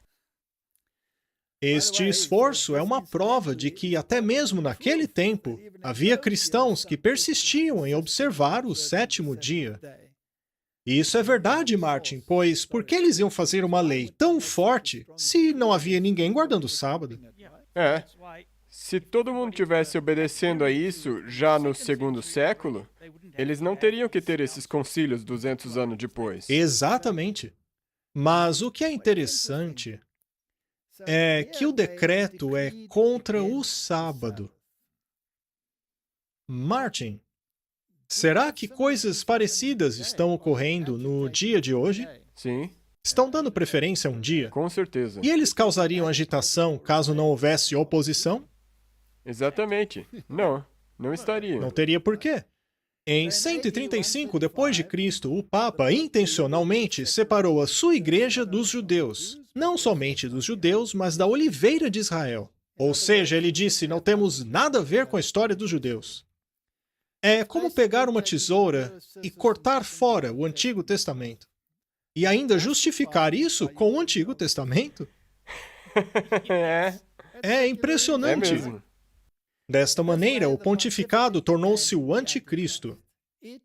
Este esforço é uma prova de que, até mesmo naquele tempo, havia cristãos que persistiam em observar o sétimo dia. E isso é verdade, Martin, pois por que eles iam fazer uma lei tão forte se não havia ninguém guardando o sábado? É. Se todo mundo tivesse obedecendo a isso já no segundo século, eles não teriam que ter esses concílios 200 anos depois. Exatamente. Mas o que é interessante é que o decreto é contra o sábado. Martin, será que coisas parecidas estão ocorrendo no dia de hoje? Sim, Estão dando preferência a um dia? com certeza. E eles causariam agitação caso não houvesse oposição? Exatamente. Não, não estaria. Não teria porquê. Em 135 d.C., o Papa intencionalmente separou a sua igreja dos judeus. Não somente dos judeus, mas da Oliveira de Israel. Ou seja, ele disse, não temos nada a ver com a história dos judeus. É como pegar uma tesoura e cortar fora o Antigo Testamento. E ainda justificar isso com o Antigo Testamento? É, É é impressionante. mesmo. Desta maneira, o pontificado tornou-se o anticristo.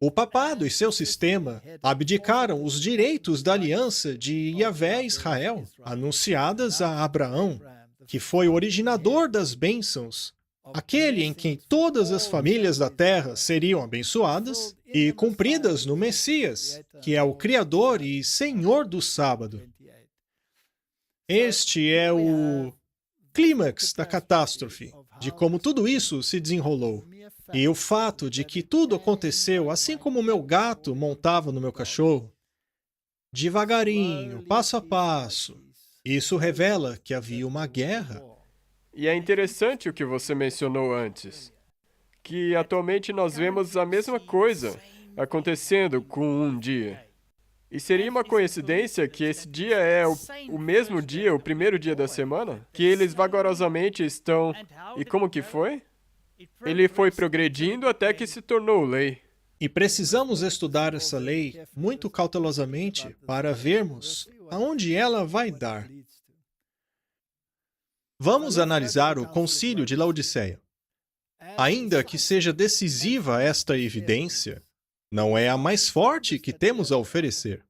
O papado e seu sistema abdicaram os direitos da aliança de Yahvé e Israel, anunciadas a Abraão, que foi o originador das bênçãos, aquele em quem todas as famílias da terra seriam abençoadas e cumpridas no Messias, que é o Criador e Senhor do sábado. Este é o clímax da catástrofe, de como tudo isso se desenrolou. E o fato de que tudo aconteceu assim como o meu gato montava no meu cachorro, devagarinho, passo a passo, isso revela que havia uma guerra. E é interessante o que você mencionou antes, que atualmente nós vemos a mesma coisa acontecendo com um dia. E seria uma coincidência que esse dia é o mesmo dia, o primeiro dia da semana? Que eles vagarosamente estão... E como que foi? Ele foi progredindo até que se tornou lei. E precisamos estudar essa lei muito cautelosamente para vermos aonde ela vai dar. Vamos analisar o Concílio de Laodiceia. Ainda que seja decisiva esta evidência, não é a mais forte que temos a oferecer.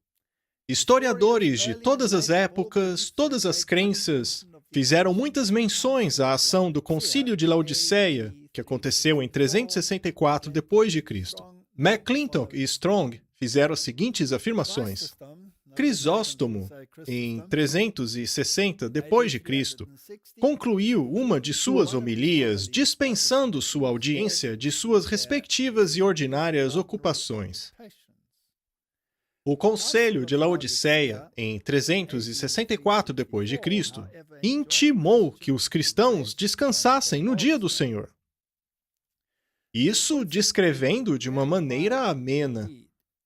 Historiadores de todas as épocas, todas as crenças, fizeram muitas menções à ação do Concílio de Laodiceia, que aconteceu em 364 d.C. McClintock e Strong fizeram as seguintes afirmações. Crisóstomo, em 360 d.C., concluiu uma de suas homilias dispensando sua audiência de suas respectivas e ordinárias ocupações. O Conselho de Laodiceia, em 364 d.C., intimou que os cristãos descansassem no dia do Senhor. Isso descrevendo de uma maneira amena.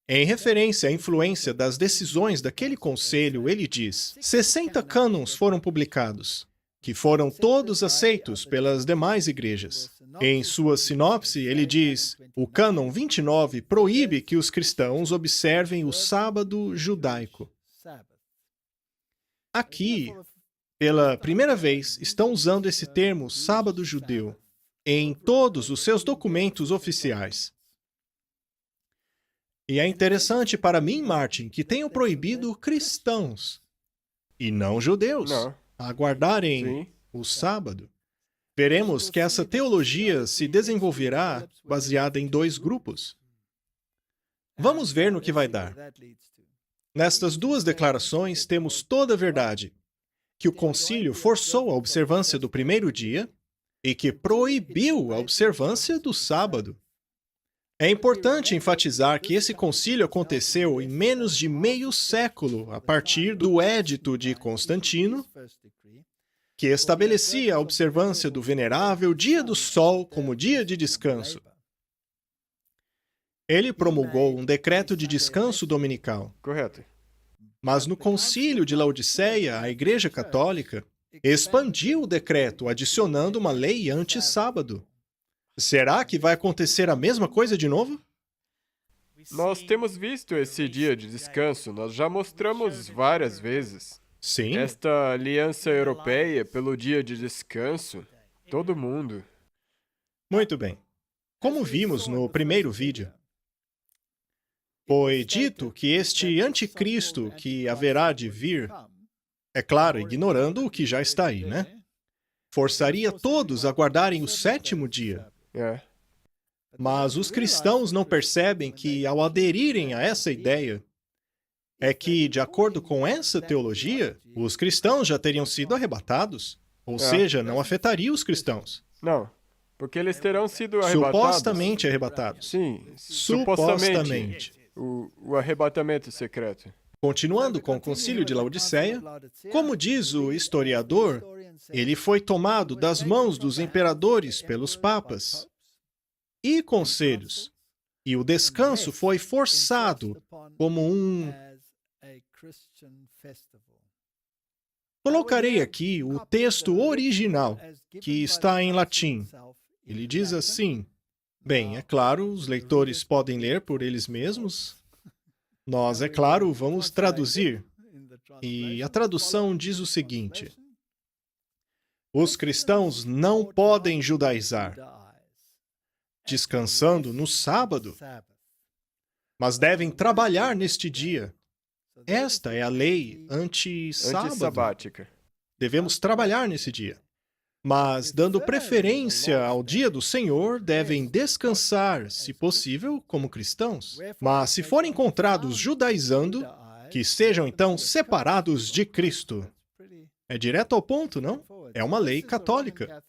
Em referência à influência das decisões daquele conselho, ele diz: 60 cânons foram publicados, que foram todos aceitos pelas demais igrejas. Em sua sinopse, ele diz: o cânon 29 proíbe que os cristãos observem o sábado judaico. Aqui, pela primeira vez, estão usando esse termo sábado judeu em todos os seus documentos oficiais. E é interessante para mim, Martin, que tenham proibido cristãos e não judeus a guardarem Sim. o sábado. Veremos que essa teologia se desenvolverá baseada em dois grupos. Vamos ver no que vai dar. Nestas duas declarações, temos toda a verdade, que o concílio forçou a observância do primeiro dia e que proibiu a observância do sábado. É importante enfatizar que esse concílio aconteceu em menos de meio século, a partir do Édito de Constantino, que estabelecia a observância do venerável Dia do Sol como dia de descanso. Ele promulgou um decreto de descanso dominical. Correto. Mas no concílio de Laodiceia, a Igreja Católica expandiu o decreto, adicionando uma lei anti-sábado. Será que vai acontecer a mesma coisa de novo? Nós temos visto esse dia de descanso, nós já mostramos várias vezes. Sim. Esta aliança europeia pelo dia de descanso, todo mundo. Muito bem. Como vimos no primeiro vídeo, foi dito que este anticristo que haverá de vir, é claro, ignorando o que já está aí, né? Forçaria todos a guardarem o sétimo dia. É. Mas os cristãos não percebem que, ao aderirem a essa ideia, é que, de acordo com essa teologia, os cristãos já teriam sido arrebatados. Ou seja, não afetaria os cristãos. Não, porque eles terão sido arrebatados. Supostamente arrebatados. Sim, Supostamente. O arrebatamento secreto. Continuando com o concílio de Laodiceia, como diz o historiador, ele foi tomado das mãos dos imperadores pelos papas e conselhos, e o descanso foi forçado como um... Colocarei aqui o texto original, que está em latim. Ele diz assim... Bem, é claro, os leitores podem ler por eles mesmos. Nós, é claro, vamos traduzir. E a tradução diz o seguinte: os cristãos não podem judaizar, descansando no sábado, mas devem trabalhar neste dia. Esta é a lei anti-sábado. Antissabática. Devemos trabalhar nesse dia. Mas, dando preferência ao dia do Senhor, devem descansar, se possível, como cristãos. Mas, se forem encontrados judaizando, que sejam então separados de Cristo. É direto ao ponto, não? É uma lei católica.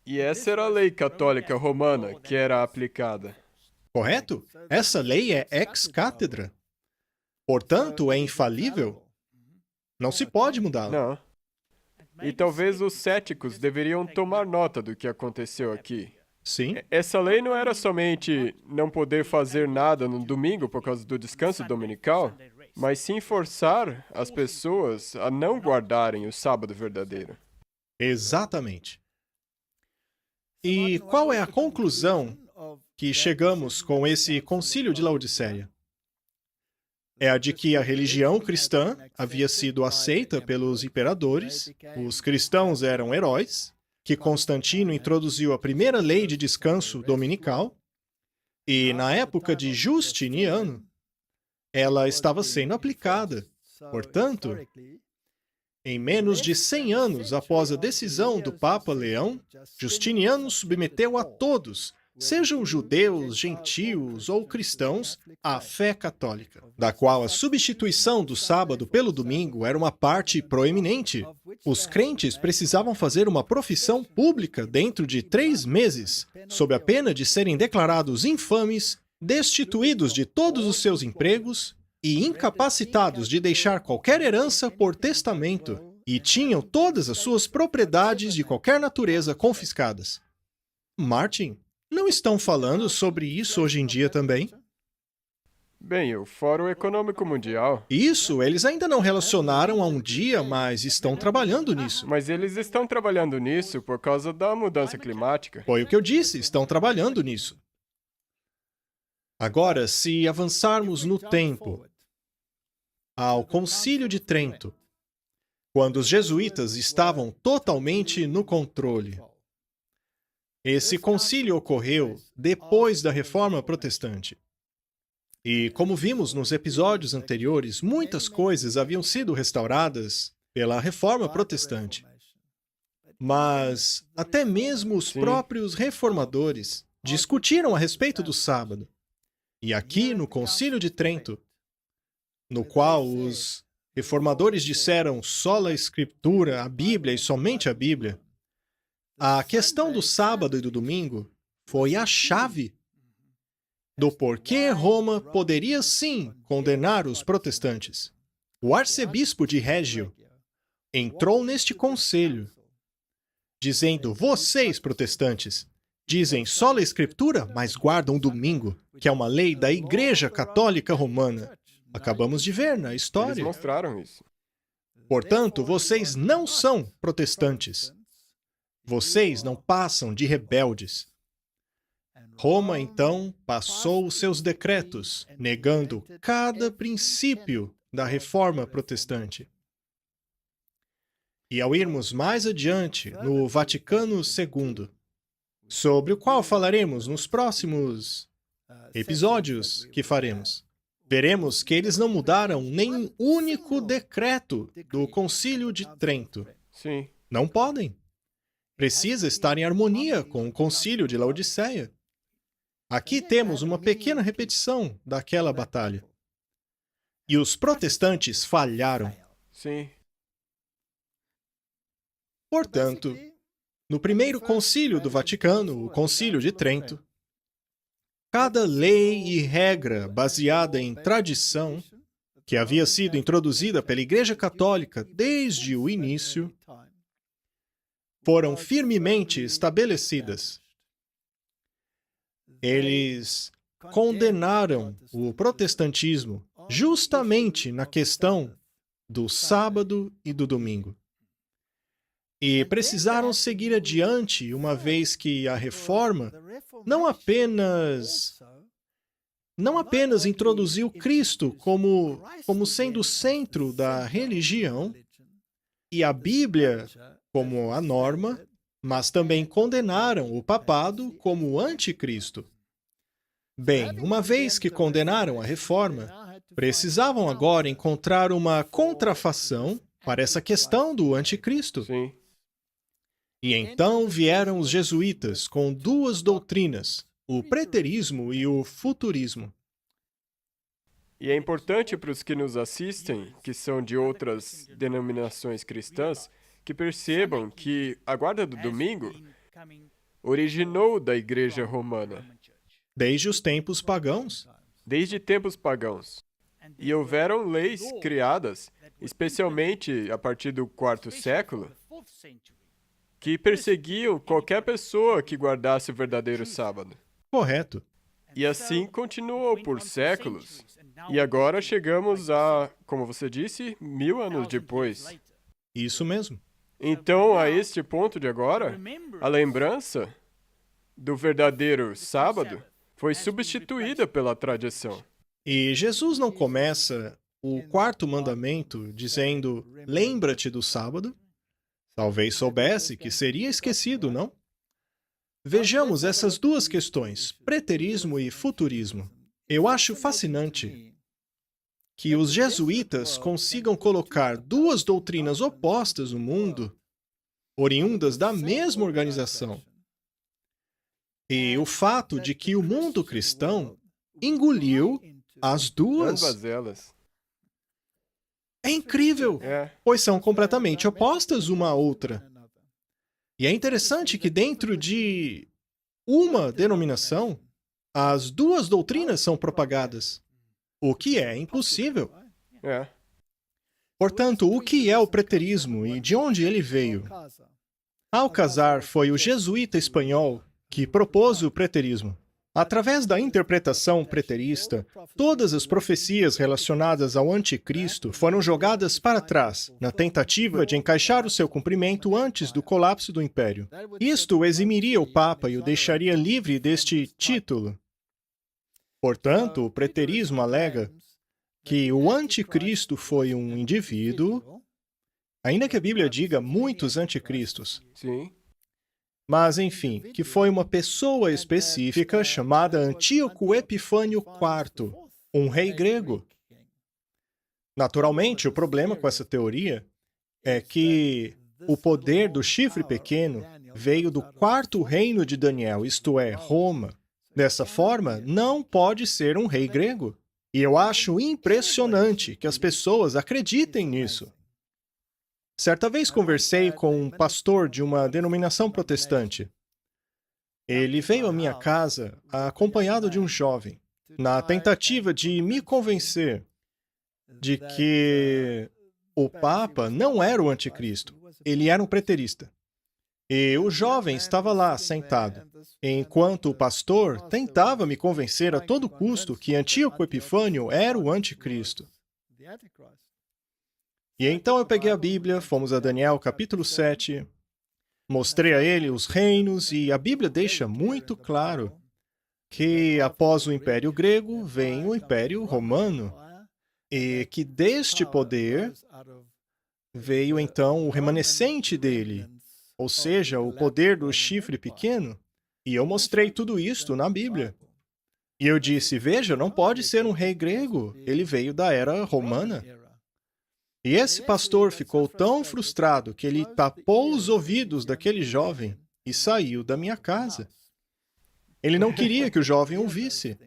E essa era a lei católica romana que era aplicada. Correto? Essa lei é ex cátedra. Portanto, é infalível. Não se pode mudá-la. Não. E talvez os céticos deveriam tomar nota do que aconteceu aqui. Sim. Essa lei não era somente não poder fazer nada no domingo por causa do descanso dominical, mas sim forçar as pessoas a não guardarem o sábado verdadeiro. Exatamente. E qual é a conclusão que chegamos com esse concílio de Laodiceia? É a de que a religião cristã havia sido aceita pelos imperadores, os cristãos eram heróis, que Constantino introduziu a primeira lei de descanso dominical, e na época de Justiniano, ela estava sendo aplicada. Portanto, em menos de 100 anos após a decisão do Papa Leão, Justiniano submeteu a todos, sejam judeus, gentios ou cristãos, à fé católica, da qual a substituição do sábado pelo domingo era uma parte proeminente. Os crentes precisavam fazer uma profissão pública dentro de 3 meses, sob a pena de serem declarados infames, destituídos de todos os seus empregos e incapacitados de deixar qualquer herança por testamento, e tinham todas as suas propriedades de qualquer natureza confiscadas. Martin, Não estão falando sobre isso hoje em dia também? Bem, o Fórum Econômico Mundial. Isso, eles ainda não relacionaram a um dia, mas estão trabalhando nisso. Mas eles estão trabalhando nisso por causa da mudança climática. Foi o que eu disse, estão trabalhando nisso. Agora, se avançarmos no tempo, ao Concílio de Trento, quando os jesuítas estavam totalmente no controle. Esse concílio ocorreu depois da Reforma Protestante. E, como vimos nos episódios anteriores, muitas coisas haviam sido restauradas pela Reforma Protestante. Mas até mesmo os próprios reformadores discutiram a respeito do sábado. E aqui, no Concílio de Trento, no qual os reformadores disseram sola Escritura, a Bíblia e somente a Bíblia, a questão do sábado e do domingo foi a chave do porquê Roma poderia sim condenar os protestantes. O arcebispo de Régio entrou neste conselho, dizendo: vocês, protestantes, dizem sola Escritura, mas guardam o domingo, que é uma lei da Igreja Católica Romana. Acabamos de ver na Eles história. mostraram isso. Portanto, vocês não são protestantes. Vocês não passam de rebeldes. Roma, então, passou os seus decretos, negando cada princípio da reforma protestante. E ao irmos mais adiante, no Vaticano II, sobre o qual falaremos nos próximos episódios que faremos, veremos que eles não mudaram nem um único decreto do Concílio de Trento. Sim. Não podem. Precisa estar em harmonia com o Concílio de Laodiceia. Aqui temos uma pequena repetição daquela batalha. E os protestantes falharam. Sim. Portanto, no primeiro concílio do Vaticano, o Concílio de Trento, cada lei e regra baseada em tradição, que havia sido introduzida pela Igreja Católica desde o início, foram firmemente estabelecidas. Eles condenaram o protestantismo justamente na questão do sábado e do domingo. E precisaram seguir adiante, uma vez que a reforma não apenas introduziu Cristo como sendo o centro da religião e a Bíblia como a norma, mas também condenaram o papado como anticristo. Bem, uma vez que condenaram a reforma, precisavam agora encontrar uma contrafação para essa questão do anticristo. Sim. E então vieram os jesuítas com duas doutrinas, o preterismo e o futurismo. E é importante para os que nos assistem, que são de outras denominações cristãs, que percebam que a guarda do domingo originou da Igreja Romana, Desde os tempos pagãos. desde tempos pagãos. E houveram leis criadas, especialmente a partir do quarto século, que perseguiam qualquer pessoa que guardasse o verdadeiro sábado. Correto. E assim continuou por séculos. E agora chegamos a, como você disse, 1000 anos depois. Isso mesmo. Então, a este ponto de agora, a lembrança do verdadeiro sábado foi substituída pela tradição. E Jesus não começa o quarto mandamento dizendo: lembra-te do sábado? Talvez soubesse que seria esquecido, não? Vejamos essas duas questões, preterismo e futurismo. Eu acho fascinante que os jesuítas consigam colocar duas doutrinas opostas no mundo, oriundas da mesma organização. E o fato de que o mundo cristão engoliu as duas Ambas elas. é incrível, É. pois são completamente opostas uma à outra. E é interessante que dentro de uma denominação, as duas doutrinas são propagadas, o que é impossível. É. Portanto, o que é o preterismo e de onde ele veio? Alcazar foi o jesuíta espanhol que propôs o preterismo. Através da interpretação preterista, todas as profecias relacionadas ao anticristo foram jogadas para trás, na tentativa de encaixar o seu cumprimento antes do colapso do império. Isto eximiria o Papa e o deixaria livre deste título. Portanto, o preterismo alega que o anticristo foi um indivíduo, ainda que a Bíblia diga muitos anticristos. Sim. Mas, enfim, que foi uma pessoa específica chamada Antíoco Epifânio IV, um rei grego. Naturalmente, o problema com essa teoria é que o poder do chifre pequeno veio do quarto reino de Daniel, isto é, Roma. Dessa forma, não pode ser um rei grego. E eu acho impressionante que as pessoas acreditem nisso. Certa vez conversei com um pastor de uma denominação protestante. Ele veio à minha casa acompanhado de um jovem, na tentativa de me convencer de que o Papa não era o anticristo, ele era um preterista. E o jovem estava lá, sentado, enquanto o pastor tentava me convencer a todo custo que Antíoco Epifânio era o anticristo. E então eu peguei a Bíblia, fomos a Daniel capítulo 7, mostrei a ele os reinos, e a Bíblia deixa muito claro que após o Império Grego vem o Império Romano, e que deste poder veio então o remanescente dele, ou seja, o poder do chifre pequeno. E eu mostrei tudo isto na Bíblia. E eu disse, veja, não pode ser um rei grego, ele veio da era romana. E esse pastor ficou tão frustrado que ele tapou os ouvidos daquele jovem e saiu da minha casa. Ele não queria que o jovem ouvisse.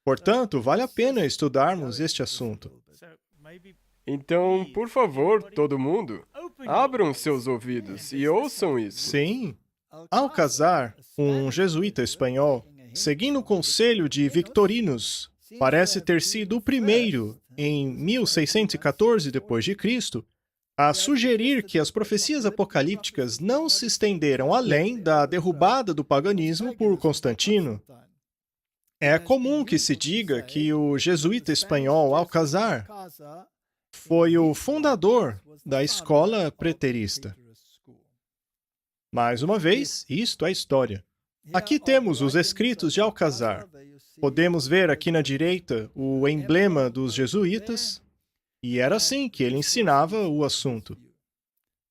Portanto, vale a pena estudarmos este assunto. Então, por favor, todo mundo, abram seus ouvidos e ouçam isso. Sim. Alcazar, um jesuíta espanhol, seguindo o conselho de Victorinos, parece ter sido o primeiro, em 1614 d.C., a sugerir que as profecias apocalípticas não se estenderam além da derrubada do paganismo por Constantino. É comum que se diga que o jesuíta espanhol Alcazar foi o fundador da escola preterista. Mais uma vez, isto é história. Aqui temos os escritos de Alcazar. Podemos ver aqui na direita o emblema dos jesuítas, e era assim que ele ensinava o assunto.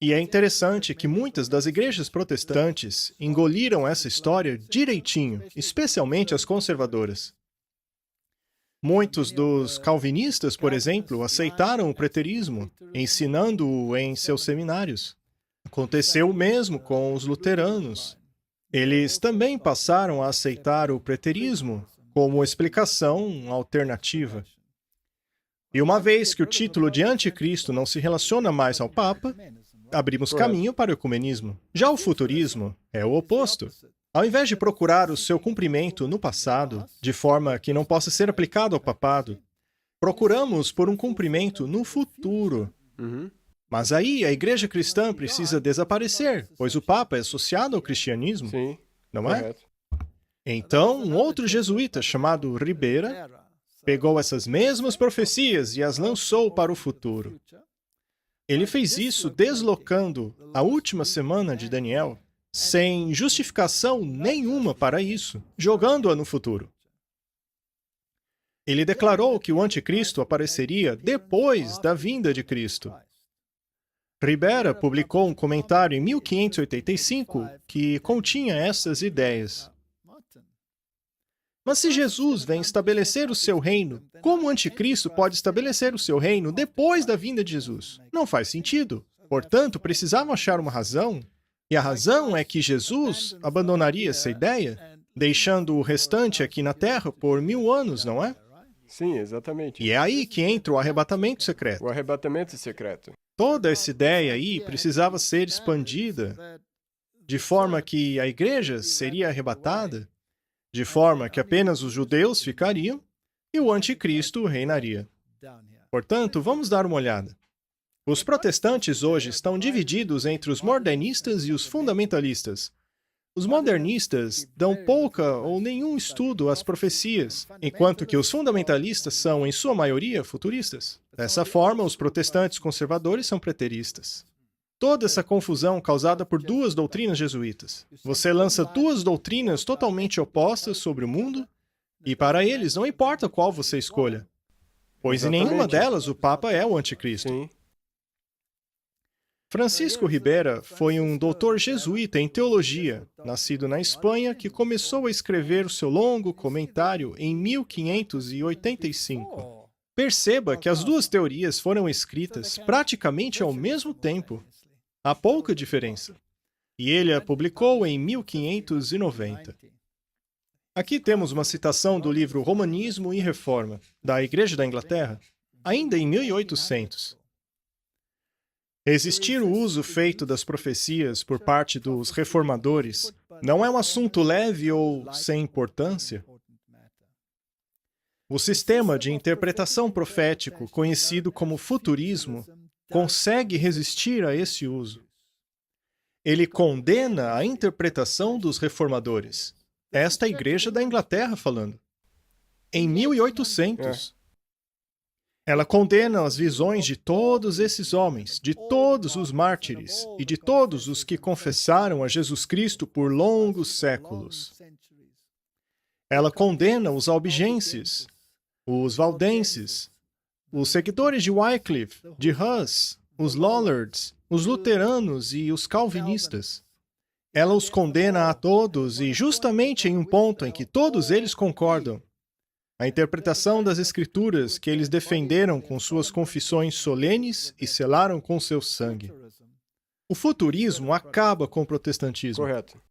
E é interessante que muitas das igrejas protestantes engoliram essa história direitinho, especialmente as conservadoras. Muitos dos calvinistas, por exemplo, aceitaram o preterismo, ensinando-o em seus seminários. Aconteceu o mesmo com os luteranos. Eles também passaram a aceitar o preterismo como explicação alternativa. E uma vez que o título de anticristo não se relaciona mais ao Papa, abrimos caminho para o ecumenismo. Já o futurismo é o oposto. Ao invés de procurar o seu cumprimento no passado, de forma que não possa ser aplicado ao papado, procuramos por um cumprimento no futuro. Mas aí a igreja cristã precisa desaparecer, pois o Papa é associado ao cristianismo, Sim, não é? correto. Então, um outro jesuíta chamado Ribera pegou essas mesmas profecias e as lançou para o futuro. Ele fez isso deslocando a última semana de Daniel, sem justificação nenhuma para isso, jogando-a no futuro. Ele declarou que o anticristo apareceria depois da vinda de Cristo. Ribera publicou um comentário em 1585 que continha essas ideias. Mas se Jesus vem estabelecer o seu reino, como o anticristo pode estabelecer o seu reino depois da vinda de Jesus? Não faz sentido. Portanto, precisavam achar uma razão. E a razão é que Jesus abandonaria essa ideia, deixando o restante aqui na Terra por 1000 anos, não é? Sim, exatamente. E é aí que entra o arrebatamento secreto. O arrebatamento secreto. Toda essa ideia aí precisava ser expandida, de forma que a igreja seria arrebatada, de forma que apenas os judeus ficariam e o anticristo reinaria. Portanto, vamos dar uma olhada. Os protestantes hoje estão divididos entre os modernistas e os fundamentalistas. Os modernistas dão pouca ou nenhum estudo às profecias, enquanto que os fundamentalistas são, em sua maioria, futuristas. Dessa forma, os protestantes conservadores são preteristas. Toda essa confusão causada por duas doutrinas jesuítas. Você lança duas doutrinas totalmente opostas sobre o mundo, e para eles não importa qual você escolha, pois em nenhuma delas o Papa é o anticristo. Sim. Francisco Ribera foi um doutor jesuíta em teologia, nascido na Espanha, que começou a escrever o seu longo comentário em 1585. Perceba que as duas teorias foram escritas praticamente ao mesmo tempo. Há pouca diferença. E ele a publicou em 1590. Aqui temos uma citação do livro Romanismo e Reforma, da Igreja da Inglaterra, ainda em 1800. Existir o uso feito das profecias por parte dos reformadores não é um assunto leve ou sem importância. O sistema de interpretação profético, conhecido como futurismo, consegue resistir a esse uso. Ele condena a interpretação dos reformadores. Esta é a Igreja da Inglaterra falando. Em 1800. Ela condena as visões de todos esses homens, de todos os mártires e de todos os que confessaram a Jesus Cristo por longos séculos. Ela condena os albigenses, os valdenses, os seguidores de Wycliffe, de Hus, os Lollards, os luteranos e os calvinistas. Ela os condena a todos e justamente em um ponto em que todos eles concordam. A interpretação das Escrituras que eles defenderam com suas confissões solenes e selaram com seu sangue. O futurismo acaba com o protestantismo. Correto.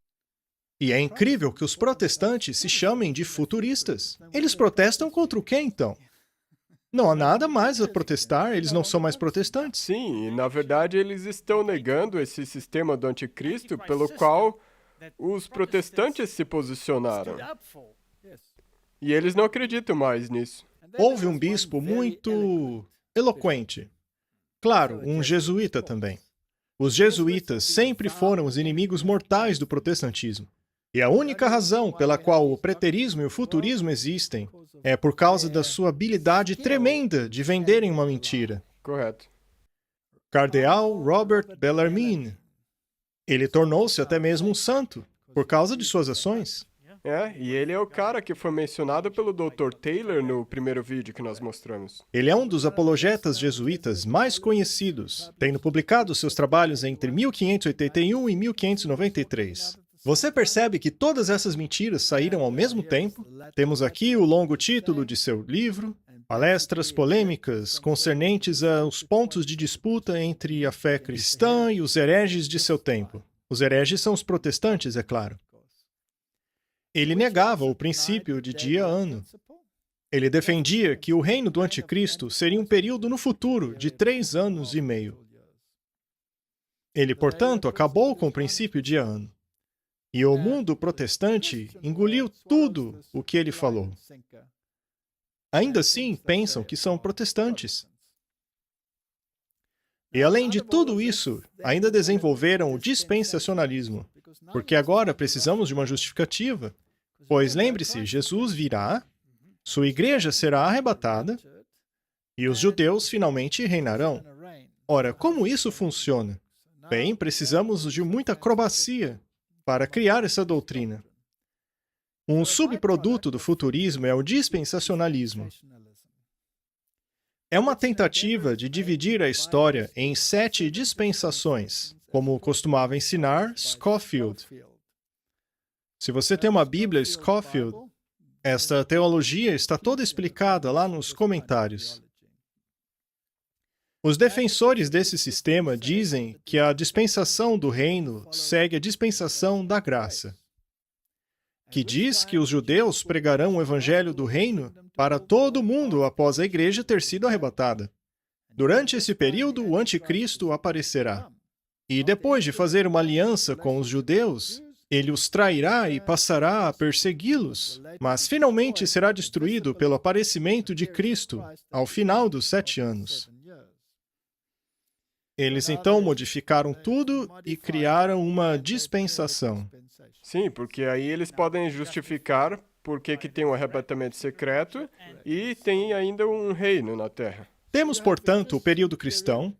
E é incrível que os protestantes se chamem de futuristas. Eles protestam contra o quê, então? Não há nada mais a protestar, eles não são mais protestantes. Sim, e na verdade eles estão negando esse sistema do anticristo pelo qual os protestantes se posicionaram. E eles não acreditam mais nisso. Houve um bispo muito eloquente. Claro, um jesuíta também. Os jesuítas sempre foram os inimigos mortais do protestantismo. E a única razão pela qual o preterismo e o futurismo existem é por causa da sua habilidade tremenda de venderem uma mentira. Correto. Cardeal Robert Bellarmine. Ele tornou-se até mesmo um santo por causa de suas ações. E ele é o cara que foi mencionado pelo Dr. Taylor no primeiro vídeo que nós mostramos. Ele é um dos apologetas jesuítas mais conhecidos, tendo publicado seus trabalhos entre 1581 e 1593. Você percebe que todas essas mentiras saíram ao mesmo tempo? Temos aqui o longo título de seu livro, palestras polêmicas concernentes aos pontos de disputa entre a fé cristã e os hereges de seu tempo. Os hereges são os protestantes, é claro. Ele negava o princípio de dia-ano. Ele defendia que o reino do anticristo seria um período no futuro de 3 anos e meio. Ele, portanto, acabou com o princípio dia-ano. E o mundo protestante engoliu tudo o que ele falou. Ainda assim, pensam que são protestantes. E além de tudo isso, ainda desenvolveram o dispensacionalismo, porque agora precisamos de uma justificativa. Pois lembre-se, Jesus virá, sua igreja será arrebatada e os judeus finalmente reinarão. Ora, como isso funciona? Bem, precisamos de muita acrobacia para criar essa doutrina. Um subproduto do futurismo é o dispensacionalismo. É uma tentativa de dividir a história em 7 dispensações, como costumava ensinar Scofield. Se você tem uma Bíblia Scofield, esta teologia está toda explicada lá nos comentários. Os defensores desse sistema dizem que a dispensação do reino segue a dispensação da graça, que diz que os judeus pregarão o evangelho do reino para todo mundo após a igreja ter sido arrebatada. Durante esse período, o anticristo aparecerá. E depois de fazer uma aliança com os judeus, ele os trairá e passará a persegui-los, mas finalmente será destruído pelo aparecimento de Cristo ao final dos 7 anos. Eles então modificaram tudo e criaram uma dispensação. Sim, porque aí eles podem justificar por que que tem um arrebatamento secreto e tem ainda um reino na Terra. Temos, portanto, o período cristão,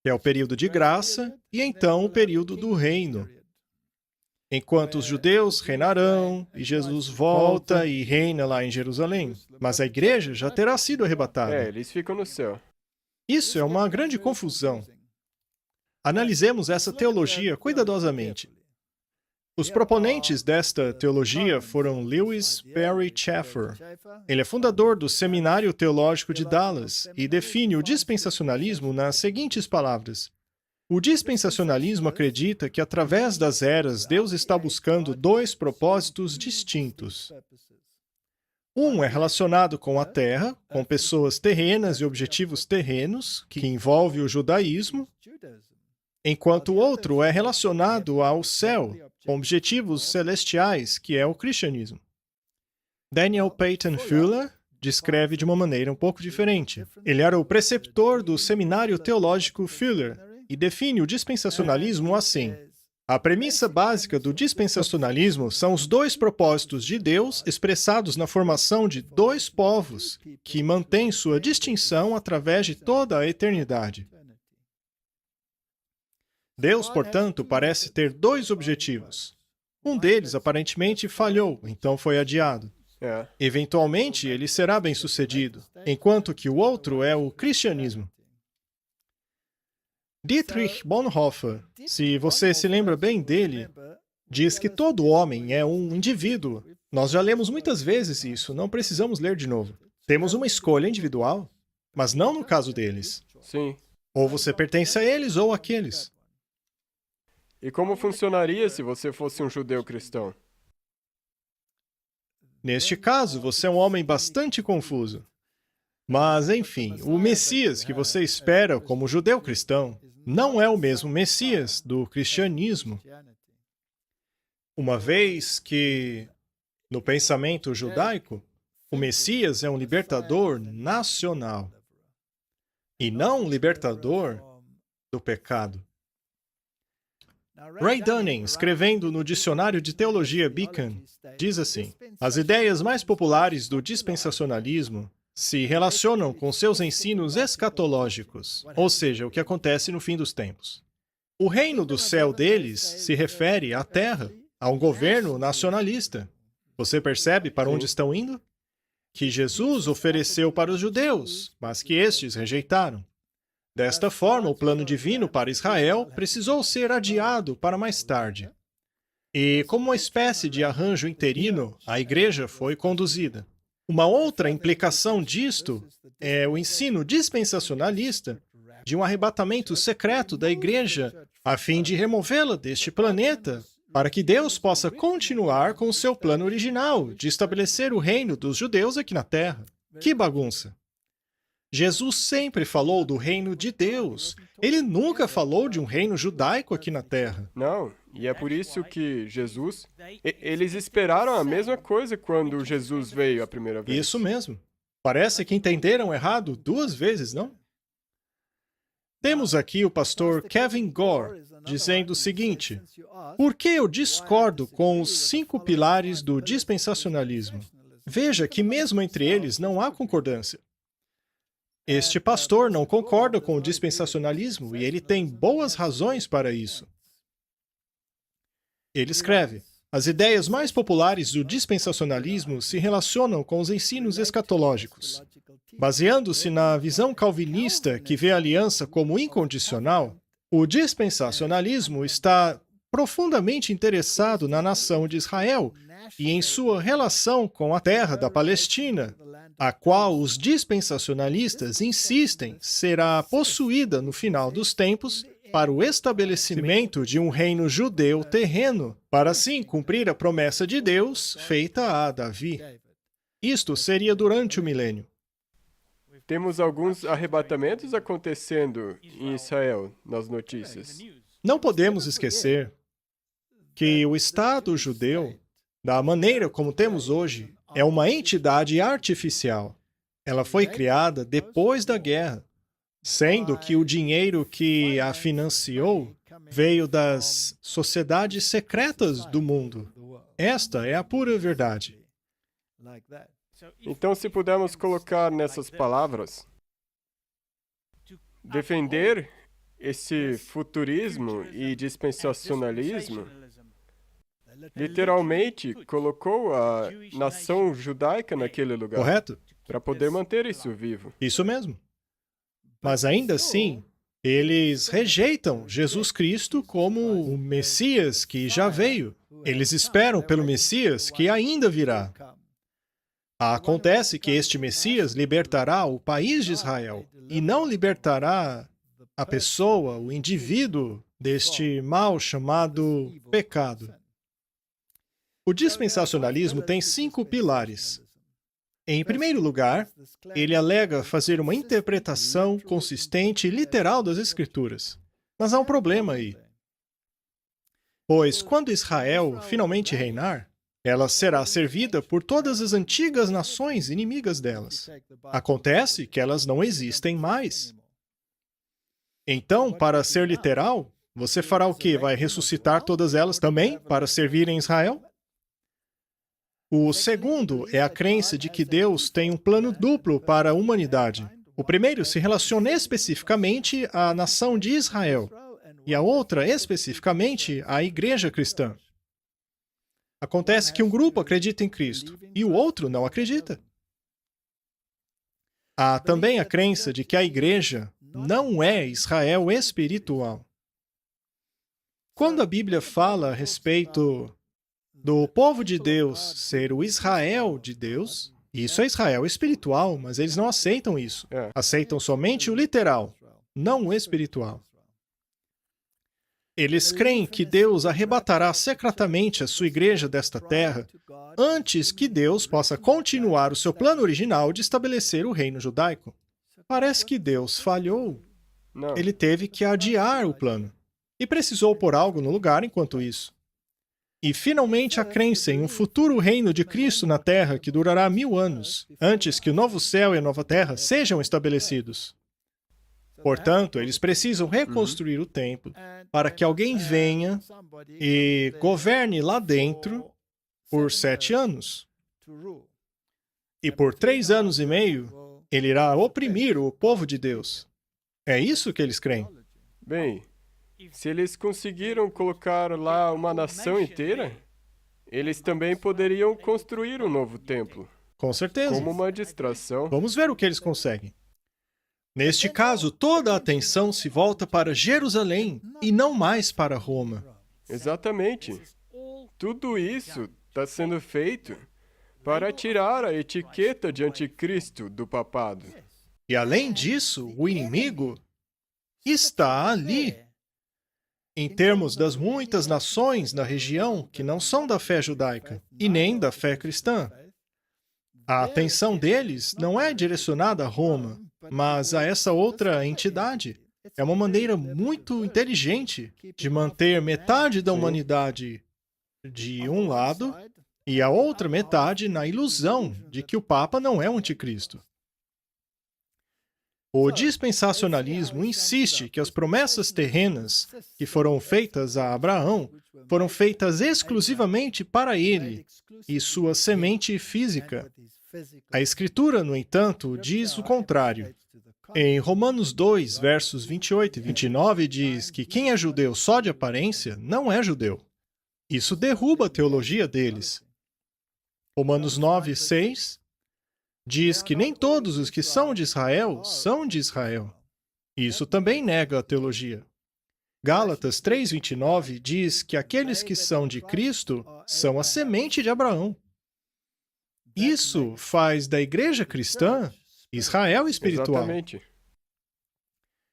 que é o período de graça, e então o período do reino, enquanto os judeus reinarão e Jesus volta e reina lá em Jerusalém. Mas a igreja já terá sido arrebatada. Eles ficam no céu. Isso é uma grande confusão. Analisemos essa teologia cuidadosamente. Os proponentes desta teologia foram Lewis Perry Chafer. Ele é fundador do Seminário Teológico de Dallas e define o dispensacionalismo nas seguintes palavras. O dispensacionalismo acredita que, através das eras, Deus está buscando dois propósitos distintos. Um é relacionado com a terra, com pessoas terrenas e objetivos terrenos, que envolve o judaísmo, enquanto o outro é relacionado ao céu, com objetivos celestiais, que é o cristianismo. Daniel Peyton Fuller descreve de uma maneira um pouco diferente. Ele era o preceptor do Seminário Teológico Fuller e define o dispensacionalismo assim. A premissa básica do dispensacionalismo são os dois propósitos de Deus expressados na formação de dois povos que mantêm sua distinção através de toda a eternidade. Deus, portanto, parece ter dois objetivos. Um deles aparentemente falhou, então foi adiado. Eventualmente, ele será bem-sucedido, enquanto que o outro é o cristianismo. Dietrich Bonhoeffer, se você se lembra bem dele, diz que todo homem é um indivíduo. Nós já lemos muitas vezes isso, não precisamos ler de novo. Temos uma escolha individual, mas não no caso deles. Sim. Ou você pertence a eles ou àqueles. E como funcionaria se você fosse um judeu cristão? Neste caso, você é um homem bastante confuso. Mas, enfim, o Messias que você espera como judeu cristão não é o mesmo Messias do cristianismo. Uma vez que, no pensamento judaico, o Messias é um libertador nacional e não um libertador do pecado. Ray Dunning, escrevendo no Dicionário de Teologia Beacon, diz assim: as ideias mais populares do dispensacionalismo se relacionam com seus ensinos escatológicos, ou seja, o que acontece no fim dos tempos. O reino do céu deles se refere à terra, a um governo nacionalista. Você percebe para onde estão indo? Que Jesus ofereceu para os judeus, mas que estes rejeitaram. Desta forma, o plano divino para Israel precisou ser adiado para mais tarde. E, como uma espécie de arranjo interino, a igreja foi conduzida. Uma outra implicação disto é o ensino dispensacionalista de um arrebatamento secreto da igreja a fim de removê-la deste planeta para que Deus possa continuar com o seu plano original de estabelecer o reino dos judeus aqui na Terra. Que bagunça! Jesus sempre falou do reino de Deus. Ele nunca falou de um reino judaico aqui na Terra. Não, e é por isso que Jesus... Eles esperaram a mesma coisa quando Jesus veio a primeira vez. Isso mesmo. Parece que entenderam errado duas vezes, não? Temos aqui o pastor Kevin Gore dizendo o seguinte: por que eu discordo com os 5 pilares do dispensacionalismo? Veja que mesmo entre eles não há concordância. Este pastor não concorda com o dispensacionalismo e ele tem boas razões para isso. Ele escreve: as ideias mais populares do dispensacionalismo se relacionam com os ensinos escatológicos. Baseando-se na visão calvinista que vê a aliança como incondicional, o dispensacionalismo está profundamente interessado na nação de Israel e em sua relação com a terra da Palestina, a qual os dispensacionalistas insistem será possuída no final dos tempos para o estabelecimento de um reino judeu terreno, para assim cumprir a promessa de Deus feita a Davi. Isto seria durante o milênio. Temos alguns arrebatamentos acontecendo em Israel nas notícias. Não podemos esquecer que o Estado judeu, da maneira como temos hoje, é uma entidade artificial. Ela foi criada depois da guerra, sendo que o dinheiro que a financiou veio das sociedades secretas do mundo. Esta é a pura verdade. Então, se pudermos colocar nessas palavras, defender esse futurismo e dispensacionalismo literalmente colocou a nação judaica naquele lugar, Correto? para poder manter isso vivo. Isso mesmo. Mas ainda assim, eles rejeitam Jesus Cristo como o Messias que já veio. Eles esperam pelo Messias que ainda virá. Acontece que este Messias libertará o país de Israel e não libertará a pessoa, o indivíduo, deste mal chamado pecado. O dispensacionalismo tem 5 pilares. Em primeiro lugar, ele alega fazer uma interpretação consistente e literal das Escrituras. Mas há um problema aí. Pois quando Israel finalmente reinar, ela será servida por todas as antigas nações inimigas delas. Acontece que elas não existem mais. Então, para ser literal, você fará o quê? Vai ressuscitar todas elas também para servirem Israel? O segundo é a crença de que Deus tem um plano duplo para a humanidade. O primeiro se relaciona especificamente à nação de Israel, e a outra especificamente à igreja cristã. Acontece que um grupo acredita em Cristo e o outro não acredita. Há também a crença de que a igreja não é Israel espiritual. Quando a Bíblia fala a respeito do povo de Deus ser o Israel de Deus, isso é Israel espiritual, mas eles não aceitam isso. Aceitam somente o literal, não o espiritual. Eles creem que Deus arrebatará secretamente a sua igreja desta terra antes que Deus possa continuar o seu plano original de estabelecer o reino judaico. Parece que Deus falhou. Não. Ele teve que adiar o plano e precisou pôr algo no lugar enquanto isso. E, finalmente, a crença em um futuro reino de Cristo na Terra que durará 1000 anos, antes que o novo céu e a nova terra sejam estabelecidos. Portanto, eles precisam reconstruir o templo para que alguém venha e governe lá dentro por 7 anos. E por 3 anos e meio, ele irá oprimir o povo de Deus. É isso que eles creem. Bem, se eles conseguiram colocar lá uma nação inteira, eles também poderiam construir um novo templo, Com certeza. como uma distração. Vamos ver o que eles conseguem. Neste caso, toda a atenção se volta para Jerusalém e não mais para Roma. Exatamente. Tudo isso está sendo feito para tirar a etiqueta de anticristo do papado. E além disso, o inimigo está ali. Em termos das muitas nações na região que não são da fé judaica e nem da fé cristã. A atenção deles não é direcionada a Roma, mas a essa outra entidade. É uma maneira muito inteligente de manter metade da humanidade de um lado e a outra metade na ilusão de que o Papa não é o anticristo. O dispensacionalismo insiste que as promessas terrenas que foram feitas a Abraão foram feitas exclusivamente para ele e sua semente física. A Escritura, no entanto, diz o contrário. Em Romanos 2, versos 28 e 29, diz que quem é judeu só de aparência não é judeu. Isso derruba a teologia deles. Romanos 9, 6 diz que nem todos os que são de Israel. Isso também nega a teologia. Gálatas 3:29 diz que aqueles que são de Cristo são a semente de Abraão. Isso faz da igreja cristã Israel espiritual. Exatamente.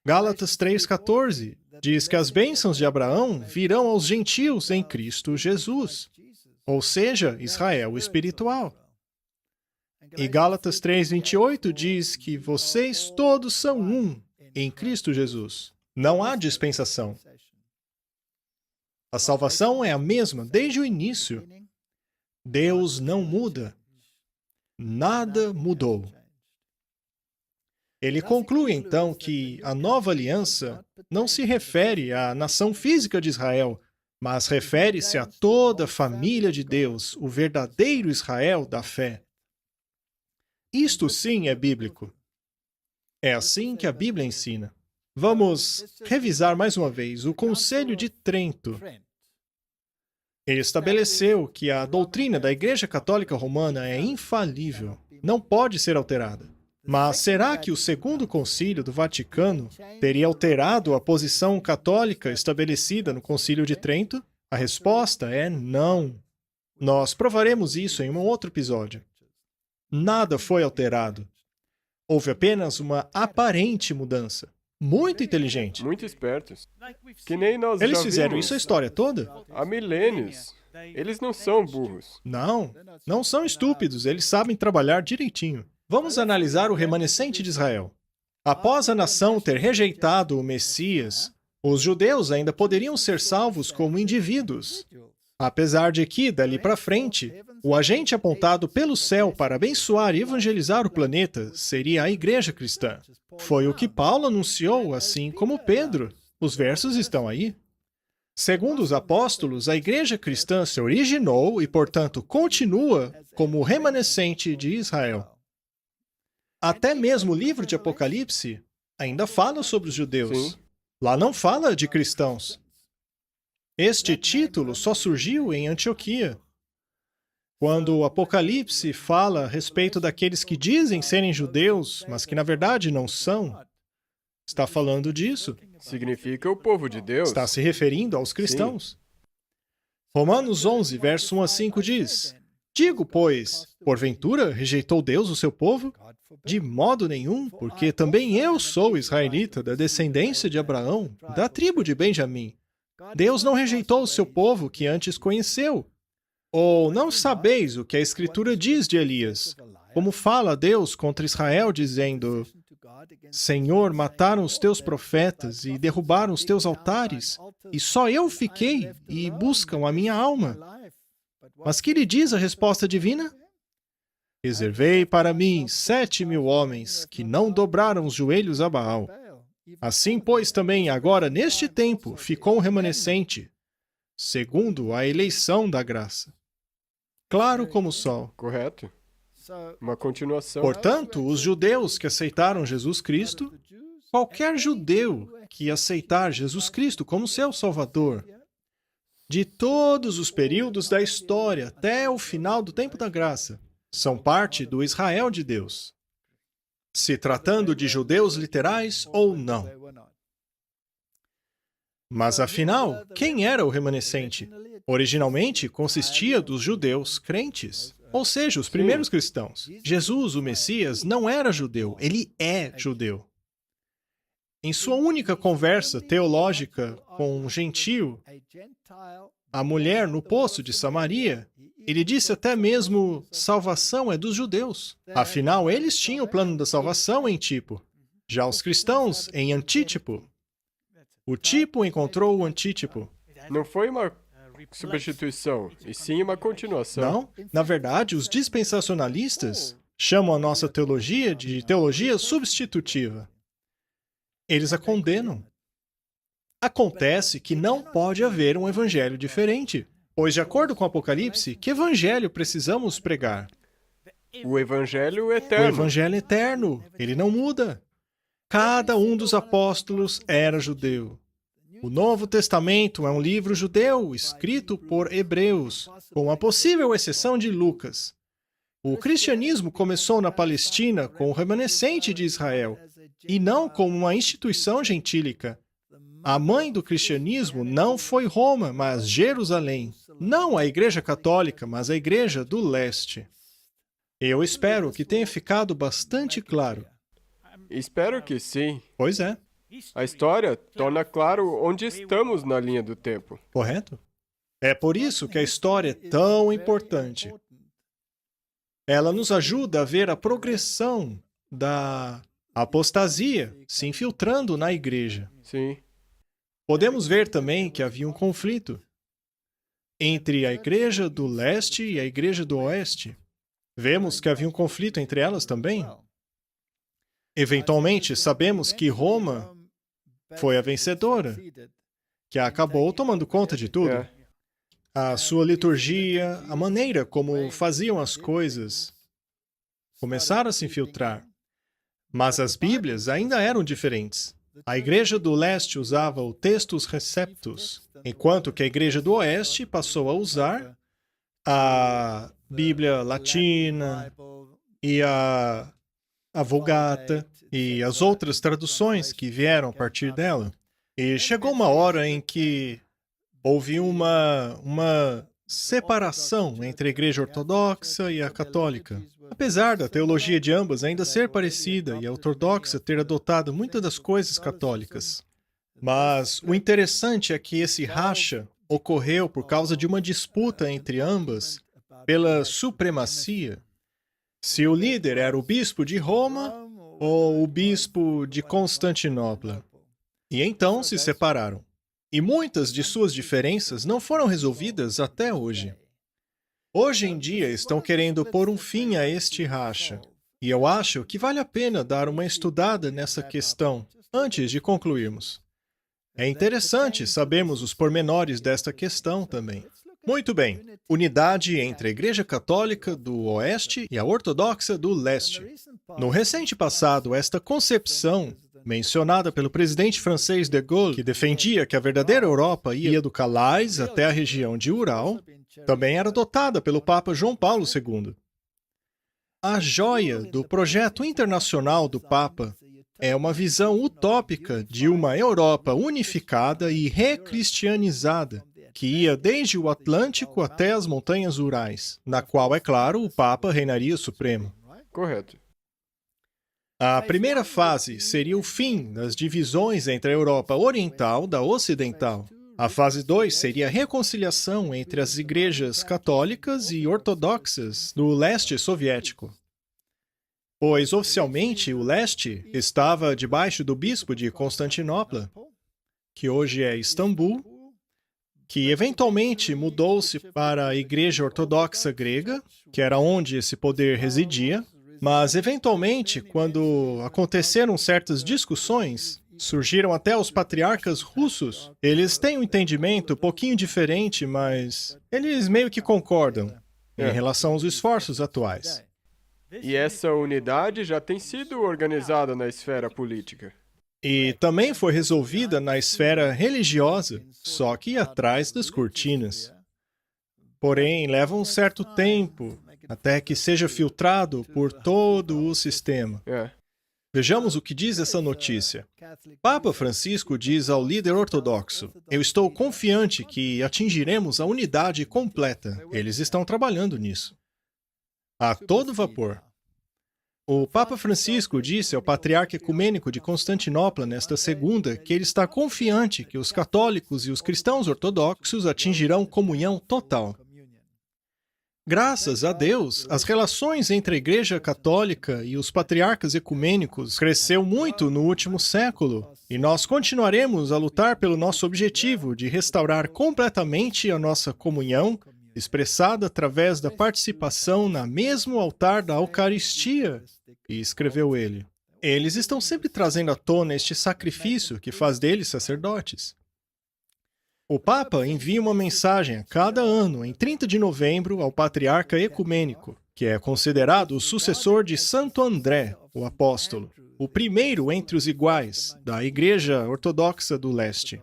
Gálatas 3:14 diz que as bênçãos de Abraão virão aos gentios em Cristo Jesus, ou seja, Israel espiritual. E Gálatas 3:28 diz que vocês todos são um em Cristo Jesus. Não há dispensação. A salvação é a mesma desde o início. Deus não muda. Nada mudou. Ele conclui, então, que a nova aliança não se refere à nação física de Israel, mas refere-se a toda a família de Deus, o verdadeiro Israel da fé. Isto sim é bíblico. É assim que a Bíblia ensina. Vamos revisar mais uma vez o Concílio de Trento. Ele estabeleceu que a doutrina da Igreja Católica Romana é infalível, não pode ser alterada. Mas será que o Segundo Concílio do Vaticano teria alterado a posição católica estabelecida no Concílio de Trento? A resposta é não. Nós provaremos isso em um outro episódio. Nada foi alterado. Houve apenas uma aparente mudança. Muito inteligente. Muito espertos. Que nem nós Eles já fizeram vimos isso a história toda? há milênios. Eles não são burros. Não são estúpidos, eles sabem trabalhar direitinho. Vamos analisar o remanescente de Israel. Após a nação ter rejeitado o Messias, os judeus ainda poderiam ser salvos como indivíduos. Apesar de que, dali para frente, o agente apontado pelo céu para abençoar e evangelizar o planeta seria a igreja cristã. Foi o que Paulo anunciou, assim como Pedro. Os versos estão aí. Segundo os apóstolos, a igreja cristã se originou e, portanto, continua como o remanescente de Israel. Até mesmo o livro de Apocalipse ainda fala sobre os judeus. Sim. Lá não fala de cristãos. Este título só surgiu em Antioquia. Quando o Apocalipse fala a respeito daqueles que dizem serem judeus, mas que na verdade não são, está falando disso. Significa o povo de Deus. Está se referindo aos cristãos. Romanos 11, verso 1 a 5 diz: Digo, pois, porventura rejeitou Deus o seu povo? De modo nenhum, porque também eu sou israelita, da descendência de Abraão, da tribo de Benjamim. Deus não rejeitou o seu povo que antes conheceu. Ou não sabeis o que a Escritura diz de Elias? Como fala Deus contra Israel, dizendo: Senhor, mataram os teus profetas e derrubaram os teus altares, e só eu fiquei, e buscam a minha alma. Mas que lhe diz a resposta divina? Reservei para mim 7.000 homens que não dobraram os joelhos a Baal. Assim, pois, também agora, neste tempo, ficou um remanescente, segundo a eleição da graça. Claro como o sol. Correto? Uma continuação. Portanto, os judeus que aceitaram Jesus Cristo, qualquer judeu que aceitar Jesus Cristo como seu Salvador, de todos os períodos da história até o final do tempo da graça, são parte do Israel de Deus, se tratando de judeus literais ou não. Mas afinal, quem era o remanescente? Originalmente consistia dos judeus crentes, ou seja, os primeiros cristãos. Jesus, o Messias, não era judeu, ele é judeu. Em sua única conversa teológica com um gentio, a mulher no poço de Samaria, ele disse até mesmo: salvação é dos judeus. Afinal, eles tinham o plano da salvação em tipo. Já os cristãos, em antítipo. O tipo encontrou o antítipo. Não foi uma substituição, e sim uma continuação. Não? Na verdade, os dispensacionalistas chamam a nossa teologia de teologia substitutiva. Eles a condenam. Acontece que não pode haver um evangelho diferente, pois, de acordo com o Apocalipse, que evangelho precisamos pregar? O evangelho O eterno. evangelho eterno, ele não muda. Cada um dos apóstolos era judeu. O Novo Testamento é um livro judeu escrito por hebreus, com a possível exceção de Lucas. O cristianismo começou na Palestina com o remanescente de Israel, e não como uma instituição gentílica. A mãe do cristianismo não foi Roma, mas Jerusalém. Não a Igreja Católica, mas a Igreja do Leste. Eu espero que tenha ficado bastante claro. Espero que sim. Pois é, A história torna claro onde estamos na linha do tempo. correto? É por isso que a história é tão importante. Ela nos ajuda a ver a progressão da apostasia se infiltrando na igreja. Sim. Podemos ver também que havia um conflito entre a igreja do leste e a igreja do oeste. Vemos que havia um conflito entre elas também. Eventualmente, sabemos que Roma foi a vencedora, que acabou tomando conta de tudo. É. A sua liturgia, a maneira como faziam as coisas, começaram a se infiltrar. Mas as Bíblias ainda eram diferentes. A Igreja do Leste usava o Textus Receptus, enquanto que a Igreja do Oeste passou a usar a Bíblia Latina e a Vulgata e as outras traduções que vieram a partir dela. E chegou uma hora em que houve uma separação entre a Igreja Ortodoxa e a Católica. Apesar da teologia de ambas ainda ser parecida e a ortodoxa ter adotado muitas das coisas católicas. Mas o interessante é que esse racha ocorreu por causa de uma disputa entre ambas pela supremacia. Se o líder era o bispo de Roma ou o bispo de Constantinopla. E então se separaram. E muitas de suas diferenças não foram resolvidas até hoje. Hoje em dia estão querendo pôr um fim a este racha. E eu acho que vale a pena dar uma estudada nessa questão antes de concluirmos. É interessante sabermos os pormenores desta questão também. Muito bem. Unidade entre a Igreja Católica do Oeste e a Ortodoxa do Leste. No recente passado, esta concepção, mencionada pelo presidente francês de Gaulle, que defendia que a verdadeira Europa ia do Calais até a região de Ural, também era adotada pelo Papa João Paulo II. A joia do projeto internacional do Papa é uma visão utópica de uma Europa unificada e recristianizada, que ia desde o Atlântico até as montanhas Urais, na qual, é claro, o Papa reinaria supremo. Correto. A primeira fase seria o fim das divisões entre a Europa Oriental da Ocidental. A fase 2 seria a reconciliação entre as igrejas católicas e ortodoxas do leste soviético. Pois, oficialmente, o leste estava debaixo do bispo de Constantinopla, que hoje é Istambul, que eventualmente mudou-se para a Igreja Ortodoxa Grega, que era onde esse poder residia, mas eventualmente, quando aconteceram certas discussões, surgiram até os patriarcas russos. Eles têm um entendimento um pouquinho diferente, mas eles meio que concordam em relação aos esforços atuais. E essa unidade já tem sido organizada na esfera política. E também foi resolvida na esfera religiosa, só que atrás das cortinas. Porém, leva um certo tempo até que seja filtrado por todo o sistema. Vejamos o que diz essa notícia. Papa Francisco diz ao líder ortodoxo: "Eu estou confiante que atingiremos a unidade completa." Eles estão trabalhando nisso. A todo vapor. O Papa Francisco disse ao patriarca ecumênico de Constantinopla nesta segunda que ele está confiante que os católicos e os cristãos ortodoxos atingirão comunhão total. Graças a Deus, as relações entre a Igreja Católica e os patriarcas ecumênicos cresceu muito no último século, e nós continuaremos a lutar pelo nosso objetivo de restaurar completamente a nossa comunhão, expressada através da participação na mesmo altar da Eucaristia, e escreveu ele. Eles estão sempre trazendo à tona este sacrifício que faz deles sacerdotes. O Papa envia uma mensagem a cada ano, em 30 de novembro, ao patriarca ecumênico, que é considerado o sucessor de Santo André, o apóstolo, o primeiro entre os iguais da Igreja Ortodoxa do Leste.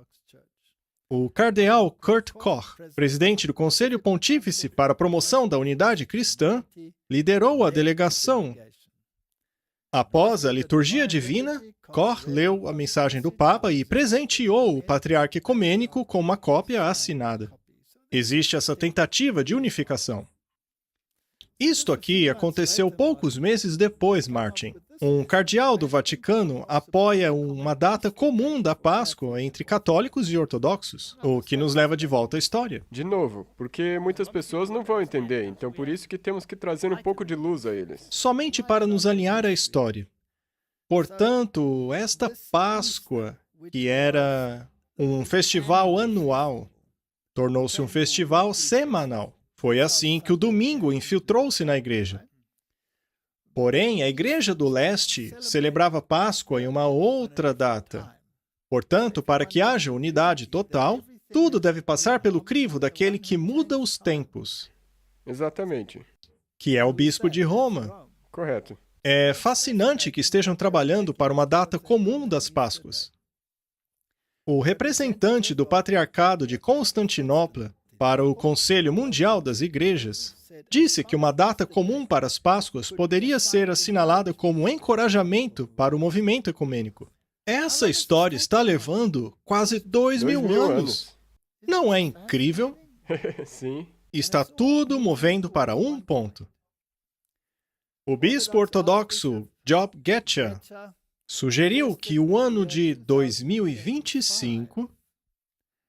O cardeal Kurt Koch, presidente do Conselho Pontífice para a Promoção da Unidade Cristã, liderou a delegação. Após a liturgia divina, Koch leu a mensagem do Papa e presenteou o patriarca ecumênico com uma cópia assinada. Existe essa tentativa de unificação. Isto aqui aconteceu poucos meses depois, Martin. Um cardeal do Vaticano apoia uma data comum da Páscoa entre católicos e ortodoxos, o que nos leva de volta à história. De novo, porque muitas pessoas não vão entender, então por isso que temos que trazer um pouco de luz a eles. Somente para nos alinhar à história. Portanto, esta Páscoa, que era um festival anual, tornou-se um festival semanal. Foi assim que o domingo infiltrou-se na igreja. Porém, a Igreja do Leste celebrava Páscoa em uma outra data. Portanto, para que haja unidade total, tudo deve passar pelo crivo daquele que muda os tempos, Exatamente. que é o bispo de Roma. Correto. É fascinante que estejam trabalhando para uma data comum das Páscoas. O representante do Patriarcado de Constantinopla para o Conselho Mundial das Igrejas disse que uma data comum para as Páscoas poderia ser assinalada como um encorajamento para o movimento ecumênico. Essa história está levando quase 2.000 anos. Não é incrível? Sim. Está tudo movendo para um ponto. O bispo ortodoxo Job Getcha sugeriu que o ano de 2025,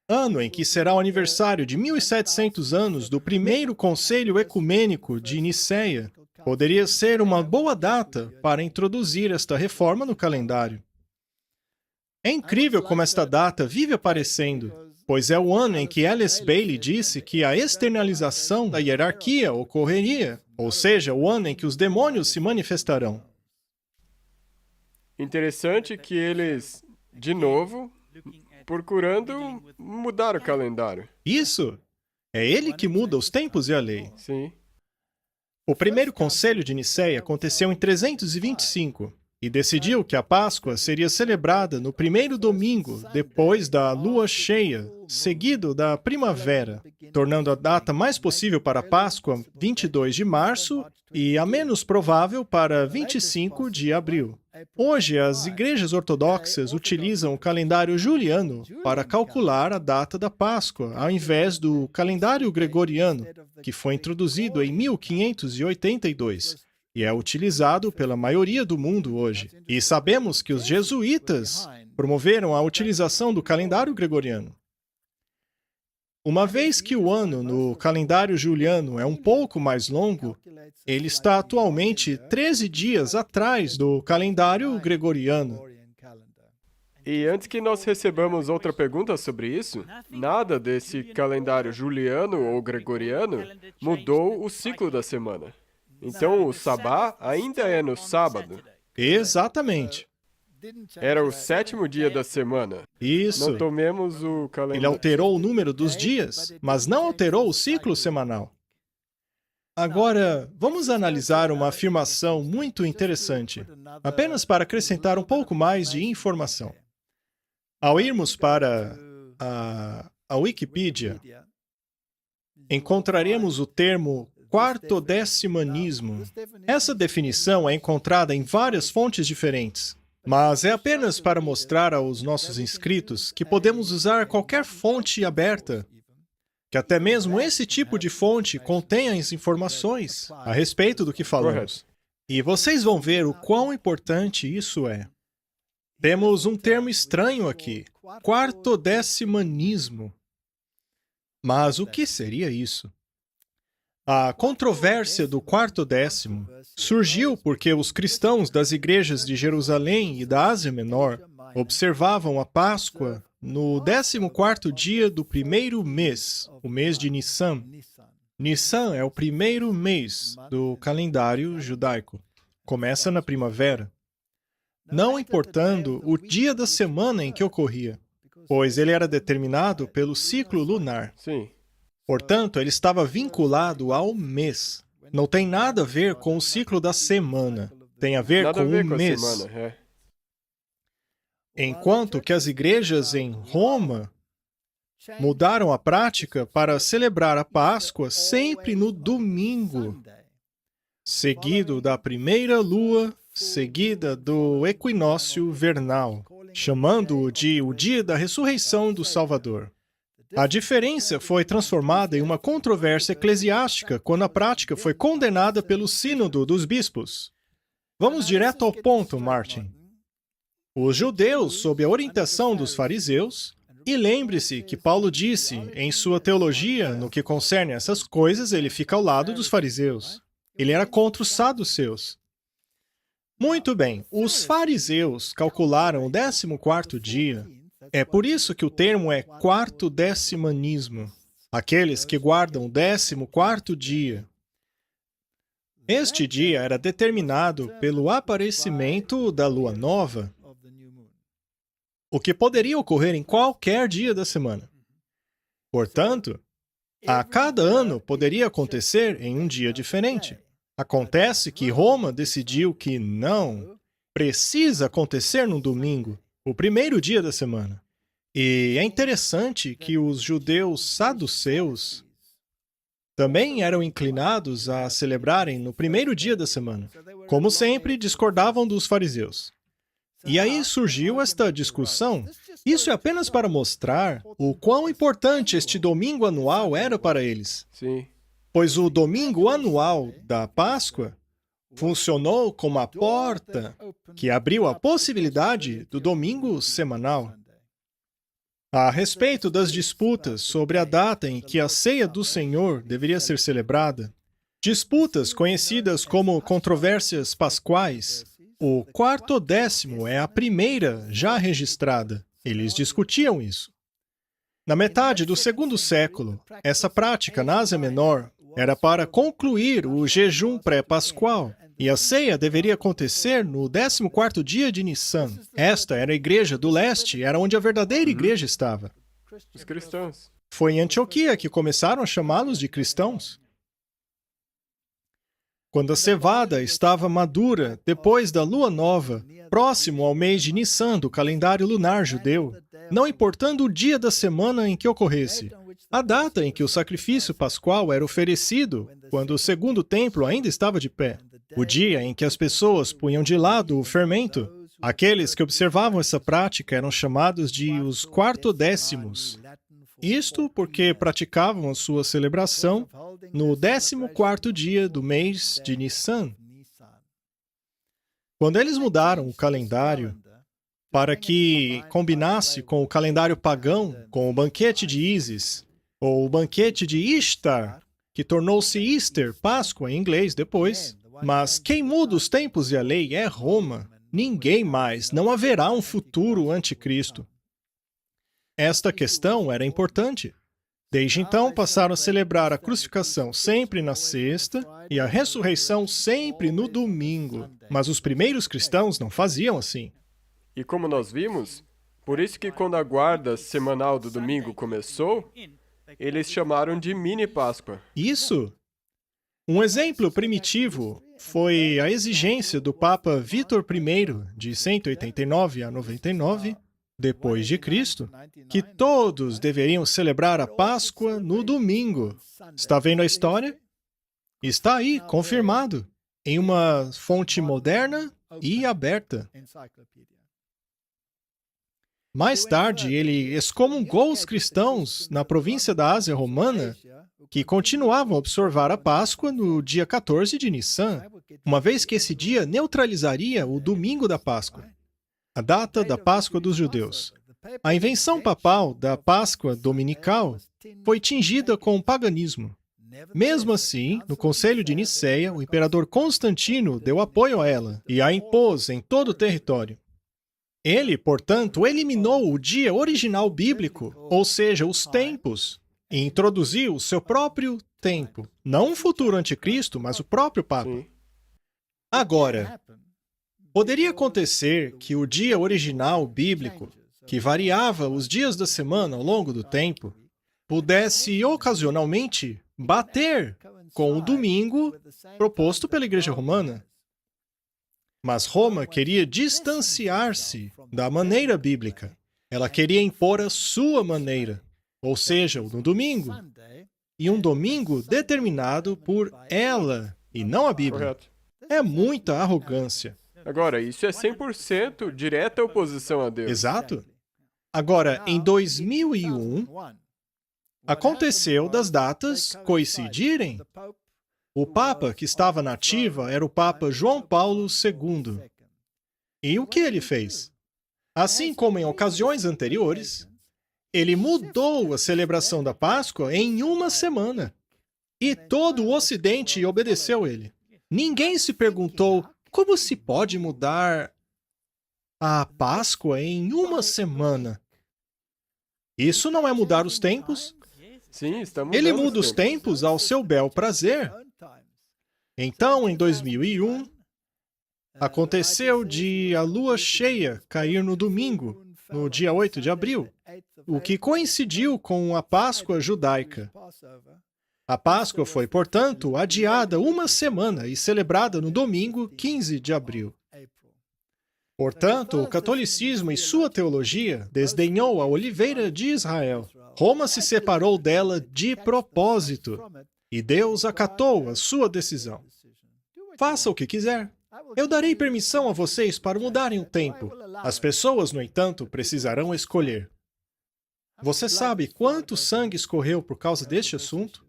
ano em que será o aniversário de 1.700 anos do primeiro Conselho Ecumênico de Nicéia, poderia ser uma boa data para introduzir esta reforma no calendário. É incrível como esta data vive aparecendo, pois é o ano em que Alice Bailey disse que a externalização da hierarquia ocorreria, ou seja, o ano em que os demônios se manifestarão. Interessante que eles, de novo, procurando mudar o calendário. Isso! É ele que muda os tempos e a lei. Sim. O primeiro Conselho de Nicéia aconteceu em 325 e decidiu que a Páscoa seria celebrada no primeiro domingo depois da lua cheia, seguido da primavera, tornando a data mais possível para a Páscoa 22 de março e a menos provável para 25 de abril. Hoje, as igrejas ortodoxas utilizam o calendário juliano para calcular a data da Páscoa, ao invés do calendário gregoriano, que foi introduzido em 1582 e é utilizado pela maioria do mundo hoje. E sabemos que os jesuítas promoveram a utilização do calendário gregoriano. Uma vez que o ano no calendário juliano é um pouco mais longo, ele está atualmente 13 dias atrás do calendário gregoriano. E antes que nós recebamos outra pergunta sobre isso, nada desse calendário juliano ou gregoriano mudou o ciclo da semana. Então, o sabá ainda é no sábado. Exatamente. Era o 7º dia da semana. Isso. Não tomemos o Ele calendário. alterou o número dos dias, mas não alterou o ciclo semanal. Agora, vamos analisar uma afirmação muito interessante, apenas para acrescentar um pouco mais de informação. Ao irmos para a Wikipedia, encontraremos o termo quartodecimanismo. Essa definição é encontrada em várias fontes diferentes, mas é apenas para mostrar aos nossos inscritos que podemos usar qualquer fonte aberta, que até mesmo esse tipo de fonte contém as informações a respeito do que falamos. Correto. E vocês vão ver o quão importante isso é. Temos um termo estranho aqui, quartodecimanismo. Mas o que seria isso? A controvérsia do quarto décimo surgiu porque os cristãos das igrejas de Jerusalém e da Ásia Menor observavam a Páscoa no 14º dia do primeiro mês, o mês de Nissan. Nissan é o primeiro mês do calendário judaico. Começa na primavera. Não importando o dia da semana em que ocorria, pois ele era determinado pelo ciclo lunar. Sim. Portanto, ele estava vinculado ao mês. Não tem nada a ver com o ciclo da semana. Tem a ver Nada com a ver o com a mês. semana. É. Enquanto que as igrejas em Roma mudaram a prática para celebrar a Páscoa sempre no domingo, seguido da primeira lua, seguida do equinócio vernal, chamando-o de o dia da ressurreição do Salvador. A diferença foi transformada em uma controvérsia eclesiástica quando a prática foi condenada pelo Sínodo dos Bispos. Vamos direto ao ponto, Martin. Os judeus, sob a orientação dos fariseus, e lembre-se que Paulo disse, em sua teologia, no que concerne a essas coisas, ele fica ao lado dos fariseus. Ele era contra os saduceus. Muito bem, os fariseus calcularam o 14º dia. É por isso que o termo é quartodecimanismo. Aqueles que guardam o 14º dia. Este dia era determinado pelo aparecimento da lua nova, o que poderia ocorrer em qualquer dia da semana. Portanto, a cada ano poderia acontecer em um dia diferente. Acontece que Roma decidiu que não precisa acontecer no domingo, o primeiro dia da semana. E é interessante que os judeus saduceus também eram inclinados a celebrarem no primeiro dia da semana. Como sempre, discordavam dos fariseus. E aí surgiu esta discussão. Isso é apenas para mostrar o quão importante este domingo anual era para eles. Sim. Pois o domingo anual da Páscoa funcionou como a porta que abriu a possibilidade do domingo semanal. A respeito das disputas sobre a data em que a ceia do Senhor deveria ser celebrada, disputas conhecidas como controvérsias pascuais, o 40º é a primeira já registrada. Eles discutiam isso. Na metade do segundo século, essa prática na Ásia Menor era para concluir o jejum pré-pascual, e a ceia deveria acontecer no 14º dia de Nissan. Esta era a igreja do leste, era onde a verdadeira igreja estava. Os cristãos. Foi em Antioquia que começaram a chamá-los de cristãos. Quando a cevada estava madura, depois da lua nova, próximo ao mês de Nissan do calendário lunar judeu, não importando o dia da semana em que ocorresse, a data em que o sacrifício pascual era oferecido, quando o segundo templo ainda estava de pé, o dia em que as pessoas punham de lado o fermento, aqueles que observavam essa prática eram chamados de os 40º. Isto porque praticavam a sua celebração no 14º dia do mês de Nissan. Quando eles mudaram o calendário para que combinasse com o calendário pagão, com o banquete de Ísis, ou o banquete de Ishtar, que tornou-se Easter, Páscoa em inglês depois, mas quem muda os tempos e a lei é Roma. Ninguém mais. Não haverá um futuro anticristo. Esta questão era importante. Desde então, passaram a celebrar a crucificação sempre na sexta e a ressurreição sempre no domingo. Mas os primeiros cristãos não faziam assim. E como nós vimos, por isso que quando a guarda semanal do domingo começou, eles chamaram de mini Páscoa. Isso. Um exemplo primitivo foi a exigência do Papa Vítor I, de 189 a 99, depois de Cristo, que todos deveriam celebrar a Páscoa no domingo. Está vendo a história? Está aí, confirmado, em uma fonte moderna e aberta. Mais tarde, ele excomungou os cristãos na província da Ásia Romana que continuavam a observar a Páscoa no dia 14 de Nissan, uma vez que esse dia neutralizaria o domingo da Páscoa, a data da Páscoa dos judeus. A invenção papal da Páscoa dominical foi tingida com o paganismo. Mesmo assim, no Concílio de Nicéia, o imperador Constantino deu apoio a ela e a impôs em todo o território. Ele, portanto, eliminou o dia original bíblico, ou seja, os tempos, e introduziu o seu próprio tempo. Não um futuro anticristo, mas o próprio Papa. Sim. Agora, poderia acontecer que o dia original bíblico, que variava os dias da semana ao longo do tempo, pudesse ocasionalmente bater com o domingo proposto pela Igreja Romana. Mas Roma queria distanciar-se da maneira bíblica. Ela queria impor a sua maneira, ou seja, no domingo. E um domingo determinado por ela, e não a Bíblia. Correto. É muita arrogância. Agora, isso é 100% direta oposição a Deus. Exato. Agora, em 2001, aconteceu das datas coincidirem. O Papa que estava na ativa era o Papa João Paulo II. E o que ele fez? Assim como em ocasiões anteriores, ele mudou a celebração da Páscoa em uma semana. E todo o Ocidente obedeceu ele. Ninguém se perguntou como se pode mudar a Páscoa em uma semana. Isso não é mudar os tempos. Sim, está mudando Ele muda os tempos ao seu bel prazer. Então, em 2001, aconteceu de a lua cheia cair no domingo, no dia 8 de abril, o que coincidiu com a Páscoa judaica. A Páscoa foi, portanto, adiada uma semana e celebrada no domingo 15 de abril. Portanto, o catolicismo e sua teologia desdenhou a oliveira de Israel. Roma se separou dela de propósito, e Deus acatou a sua decisão. Faça o que quiser. Eu darei permissão a vocês para mudarem o tempo. As pessoas, no entanto, precisarão escolher. Você sabe quanto sangue escorreu por causa deste assunto?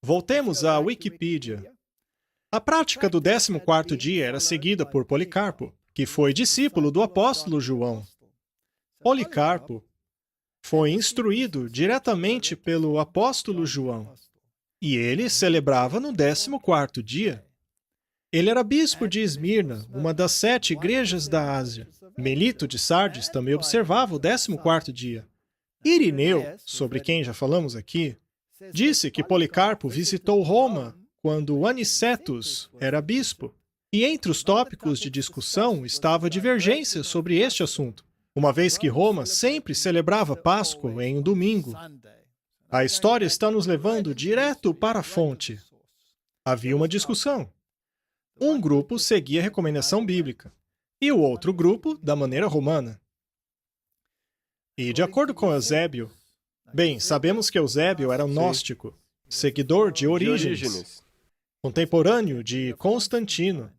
Voltemos à Wikipedia. A prática do 14º dia era seguida por Policarpo, que foi discípulo do apóstolo João. Policarpo foi instruído diretamente pelo apóstolo João, e ele celebrava no 14º dia. Ele era bispo de Esmirna, uma das 7 igrejas da Ásia. Melito de Sardes também observava o 14º dia. Irineu, sobre quem já falamos aqui, disse que Policarpo visitou Roma quando Anicetus era bispo. E entre os tópicos de discussão estava a divergência sobre este assunto, uma vez que Roma sempre celebrava Páscoa em um domingo. A história está nos levando direto para a fonte. Havia uma discussão. Um grupo seguia a recomendação bíblica, e o outro grupo da maneira romana. E de acordo com Eusébio, bem, sabemos que Eusébio era um gnóstico, seguidor de Orígenes, contemporâneo de Constantino.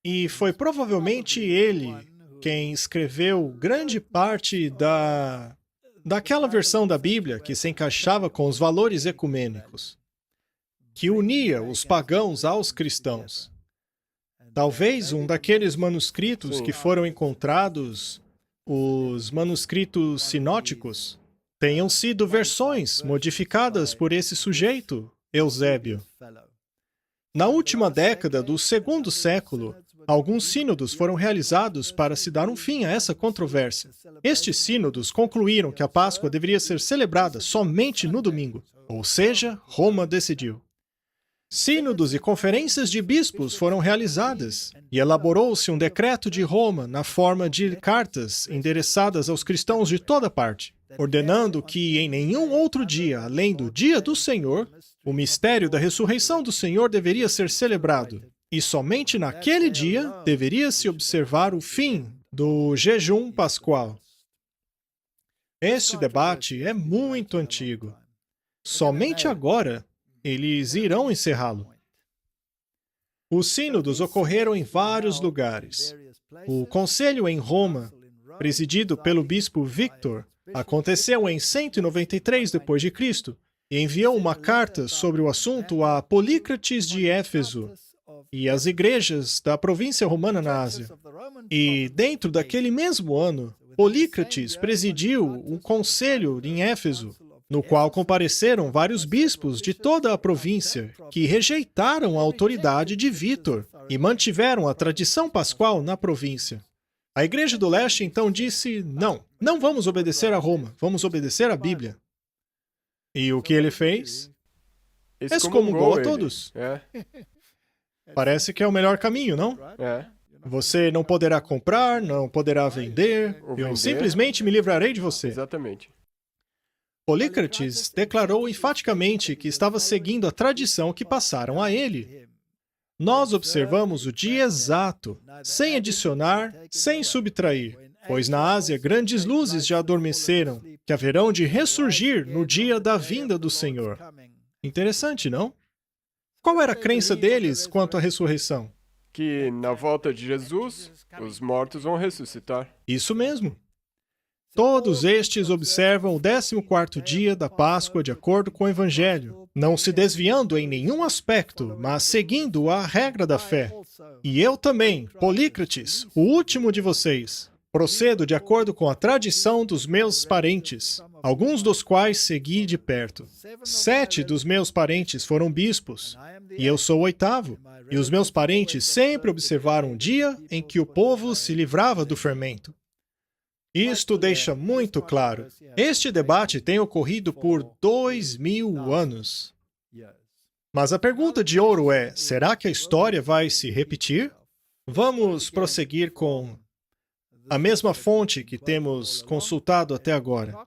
E foi provavelmente ele quem escreveu grande parte daquela versão da Bíblia que se encaixava com os valores ecumênicos, que unia os pagãos aos cristãos. Talvez um daqueles manuscritos que foram encontrados, os manuscritos sinóticos, tenham sido versões modificadas por esse sujeito, Eusébio. Na última década do 2º século, alguns sínodos foram realizados para se dar um fim a essa controvérsia. Estes sínodos concluíram que a Páscoa deveria ser celebrada somente no domingo, ou seja, Roma decidiu. Sínodos e conferências de bispos foram realizadas, e elaborou-se um decreto de Roma na forma de cartas endereçadas aos cristãos de toda parte, ordenando que em nenhum outro dia, além do dia do Senhor, o mistério da ressurreição do Senhor deveria ser celebrado, e somente naquele dia deveria-se observar o fim do jejum pascual. Este debate é muito antigo. Somente agora eles irão encerrá-lo. Os sínodos ocorreram em vários lugares. O conselho em Roma, presidido pelo bispo Victor, aconteceu em 193 d.C. e enviou uma carta sobre o assunto a Polícrates de Éfeso e às igrejas da província romana na Ásia. E, dentro daquele mesmo ano, Polícrates presidiu um conselho em Éfeso, no qual compareceram vários bispos de toda a província, que rejeitaram a autoridade de Vítor e mantiveram a tradição pascual na província. A Igreja do Leste então disse, não vamos obedecer a Roma, vamos obedecer à Bíblia. E o que ele fez? Excomungou a todos. Parece que é o melhor caminho, não? Você não poderá comprar, não poderá vender, eu simplesmente me livrarei de você. Exatamente. Polícrates declarou enfaticamente que estava seguindo a tradição que passaram a ele. Nós observamos o dia exato, sem adicionar, sem subtrair, pois na Ásia grandes luzes já adormeceram, que haverão de ressurgir no dia da vinda do Senhor. Interessante, não? Qual era a crença deles quanto à ressurreição? Que na volta de Jesus, os mortos vão ressuscitar. Isso mesmo. Todos estes observam o 14º dia da Páscoa de acordo com o Evangelho, não se desviando em nenhum aspecto, mas seguindo a regra da fé. E eu também, Polícrates, o último de vocês, procedo de acordo com a tradição dos meus parentes, alguns dos quais segui de perto. 7 dos meus parentes foram bispos, e eu sou o 8º. E os meus parentes sempre observaram um dia em que o povo se livrava do fermento. Isto deixa muito claro. Este debate tem ocorrido por 2000 anos. Mas a pergunta de ouro é: será que a história vai se repetir? Vamos prosseguir com a mesma fonte que temos consultado até agora.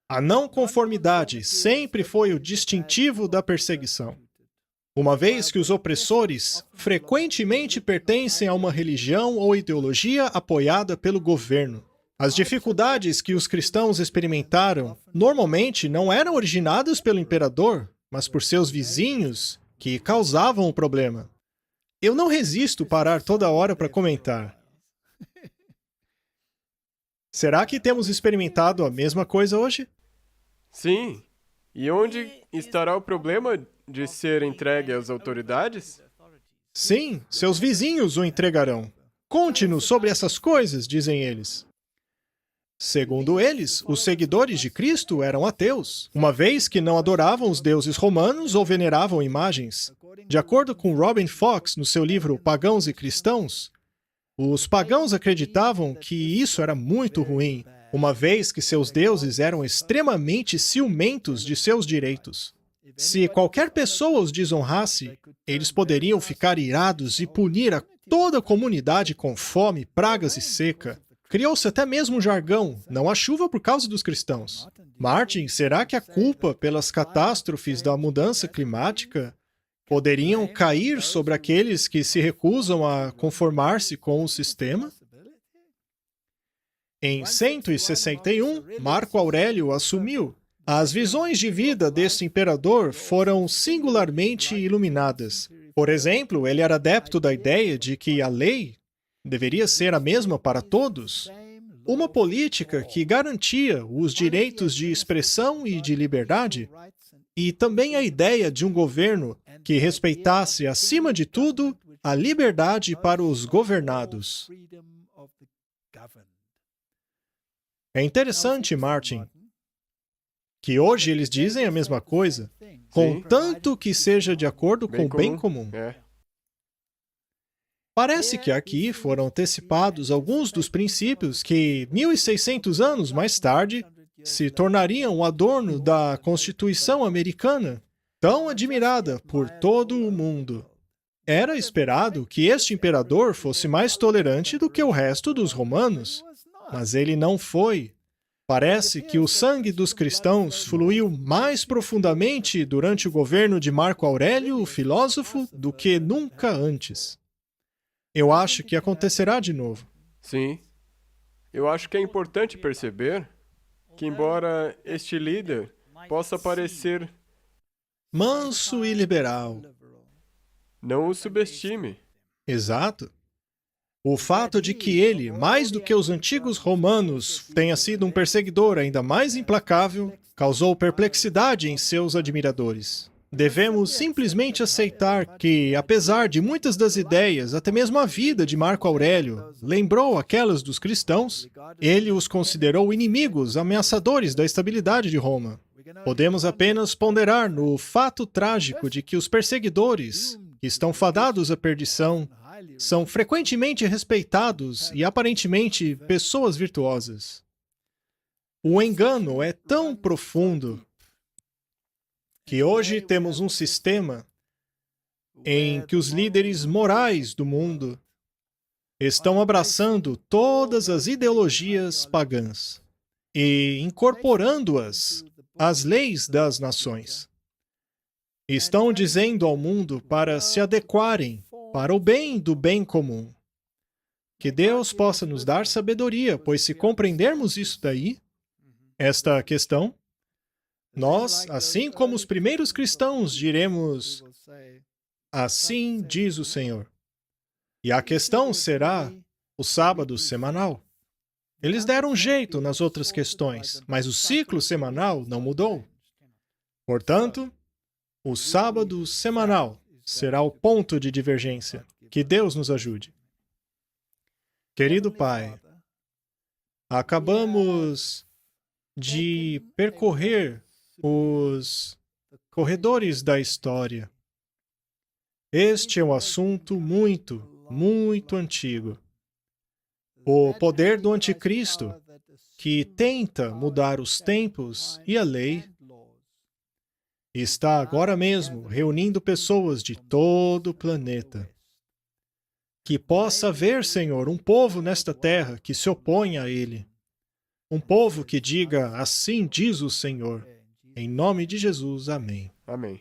A não conformidade sempre foi o distintivo da perseguição. Uma vez que os opressores frequentemente pertencem a uma religião ou ideologia apoiada pelo governo. As dificuldades que os cristãos experimentaram normalmente não eram originadas pelo imperador, mas por seus vizinhos que causavam o problema. Eu não resisto parar toda hora para comentar. Será que temos experimentado a mesma coisa hoje? Sim. E onde estará o problema de ser entregue às autoridades? Sim, seus vizinhos o entregarão. Conte-nos sobre essas coisas, dizem eles. Segundo eles, os seguidores de Cristo eram ateus, uma vez que não adoravam os deuses romanos ou veneravam imagens. De acordo com Robin Fox, no seu livro Pagãos e Cristãos, os pagãos acreditavam que isso era muito ruim, uma vez que seus deuses eram extremamente ciumentos de seus direitos. Se qualquer pessoa os desonrasse, eles poderiam ficar irados e punir a toda a comunidade com fome, pragas e seca. Criou-se até mesmo um jargão: não há chuva por causa dos cristãos. Martin, será que a culpa pelas catástrofes da mudança climática poderiam cair sobre aqueles que se recusam a conformar-se com o sistema? Em 161, Marco Aurélio assumiu. As visões de vida deste imperador foram singularmente iluminadas. Por exemplo, ele era adepto da ideia de que a lei deveria ser a mesma para todos. Uma política que garantia os direitos de expressão e de liberdade, e também a ideia de um governo que respeitasse, acima de tudo, a liberdade para os governados. É interessante, Martin, que hoje eles dizem a mesma coisa, contanto que seja de acordo com o bem comum. Parece que aqui foram antecipados alguns dos princípios que, 1.600 anos mais tarde, se tornariam o adorno da Constituição americana, tão admirada por todo o mundo. Era esperado que este imperador fosse mais tolerante do que o resto dos romanos, mas ele não foi. Parece que o sangue dos cristãos fluiu mais profundamente durante o governo de Marco Aurélio, o filósofo, do que nunca antes. Eu acho que acontecerá de novo. Sim. Eu acho que é importante perceber que, embora este líder possa parecer, Manso e liberal. não o subestime. Exato. O fato de que ele, mais do que os antigos romanos, tenha sido um perseguidor ainda mais implacável, causou perplexidade em seus admiradores. Devemos simplesmente aceitar que, apesar de muitas das ideias, até mesmo a vida de Marco Aurélio lembrou aquelas dos cristãos, ele os considerou inimigos ameaçadores da estabilidade de Roma. Podemos apenas ponderar no fato trágico de que os perseguidores, que estão fadados à perdição, são frequentemente respeitados e aparentemente pessoas virtuosas. O engano é tão profundo que hoje temos um sistema em que os líderes morais do mundo estão abraçando todas as ideologias pagãs e incorporando-as às leis das nações. Estão dizendo ao mundo para se adequarem para o bem do bem comum. Que Deus possa nos dar sabedoria, pois se compreendermos isso daí, esta questão, nós, assim como os primeiros cristãos, diremos: assim diz o Senhor. E a questão será o sábado semanal. Eles deram jeito nas outras questões, mas o ciclo semanal não mudou. Portanto, o sábado semanal será o ponto de divergência. Que Deus nos ajude. Querido Pai, acabamos de percorrer os corredores da história. Este é um assunto muito, muito antigo. O poder do anticristo, que tenta mudar os tempos e a lei, e está agora mesmo reunindo pessoas de todo o planeta. Que possa haver, Senhor, um povo nesta terra que se oponha a Ele. Um povo que diga, assim diz o Senhor. Em nome de Jesus, amém. Amém.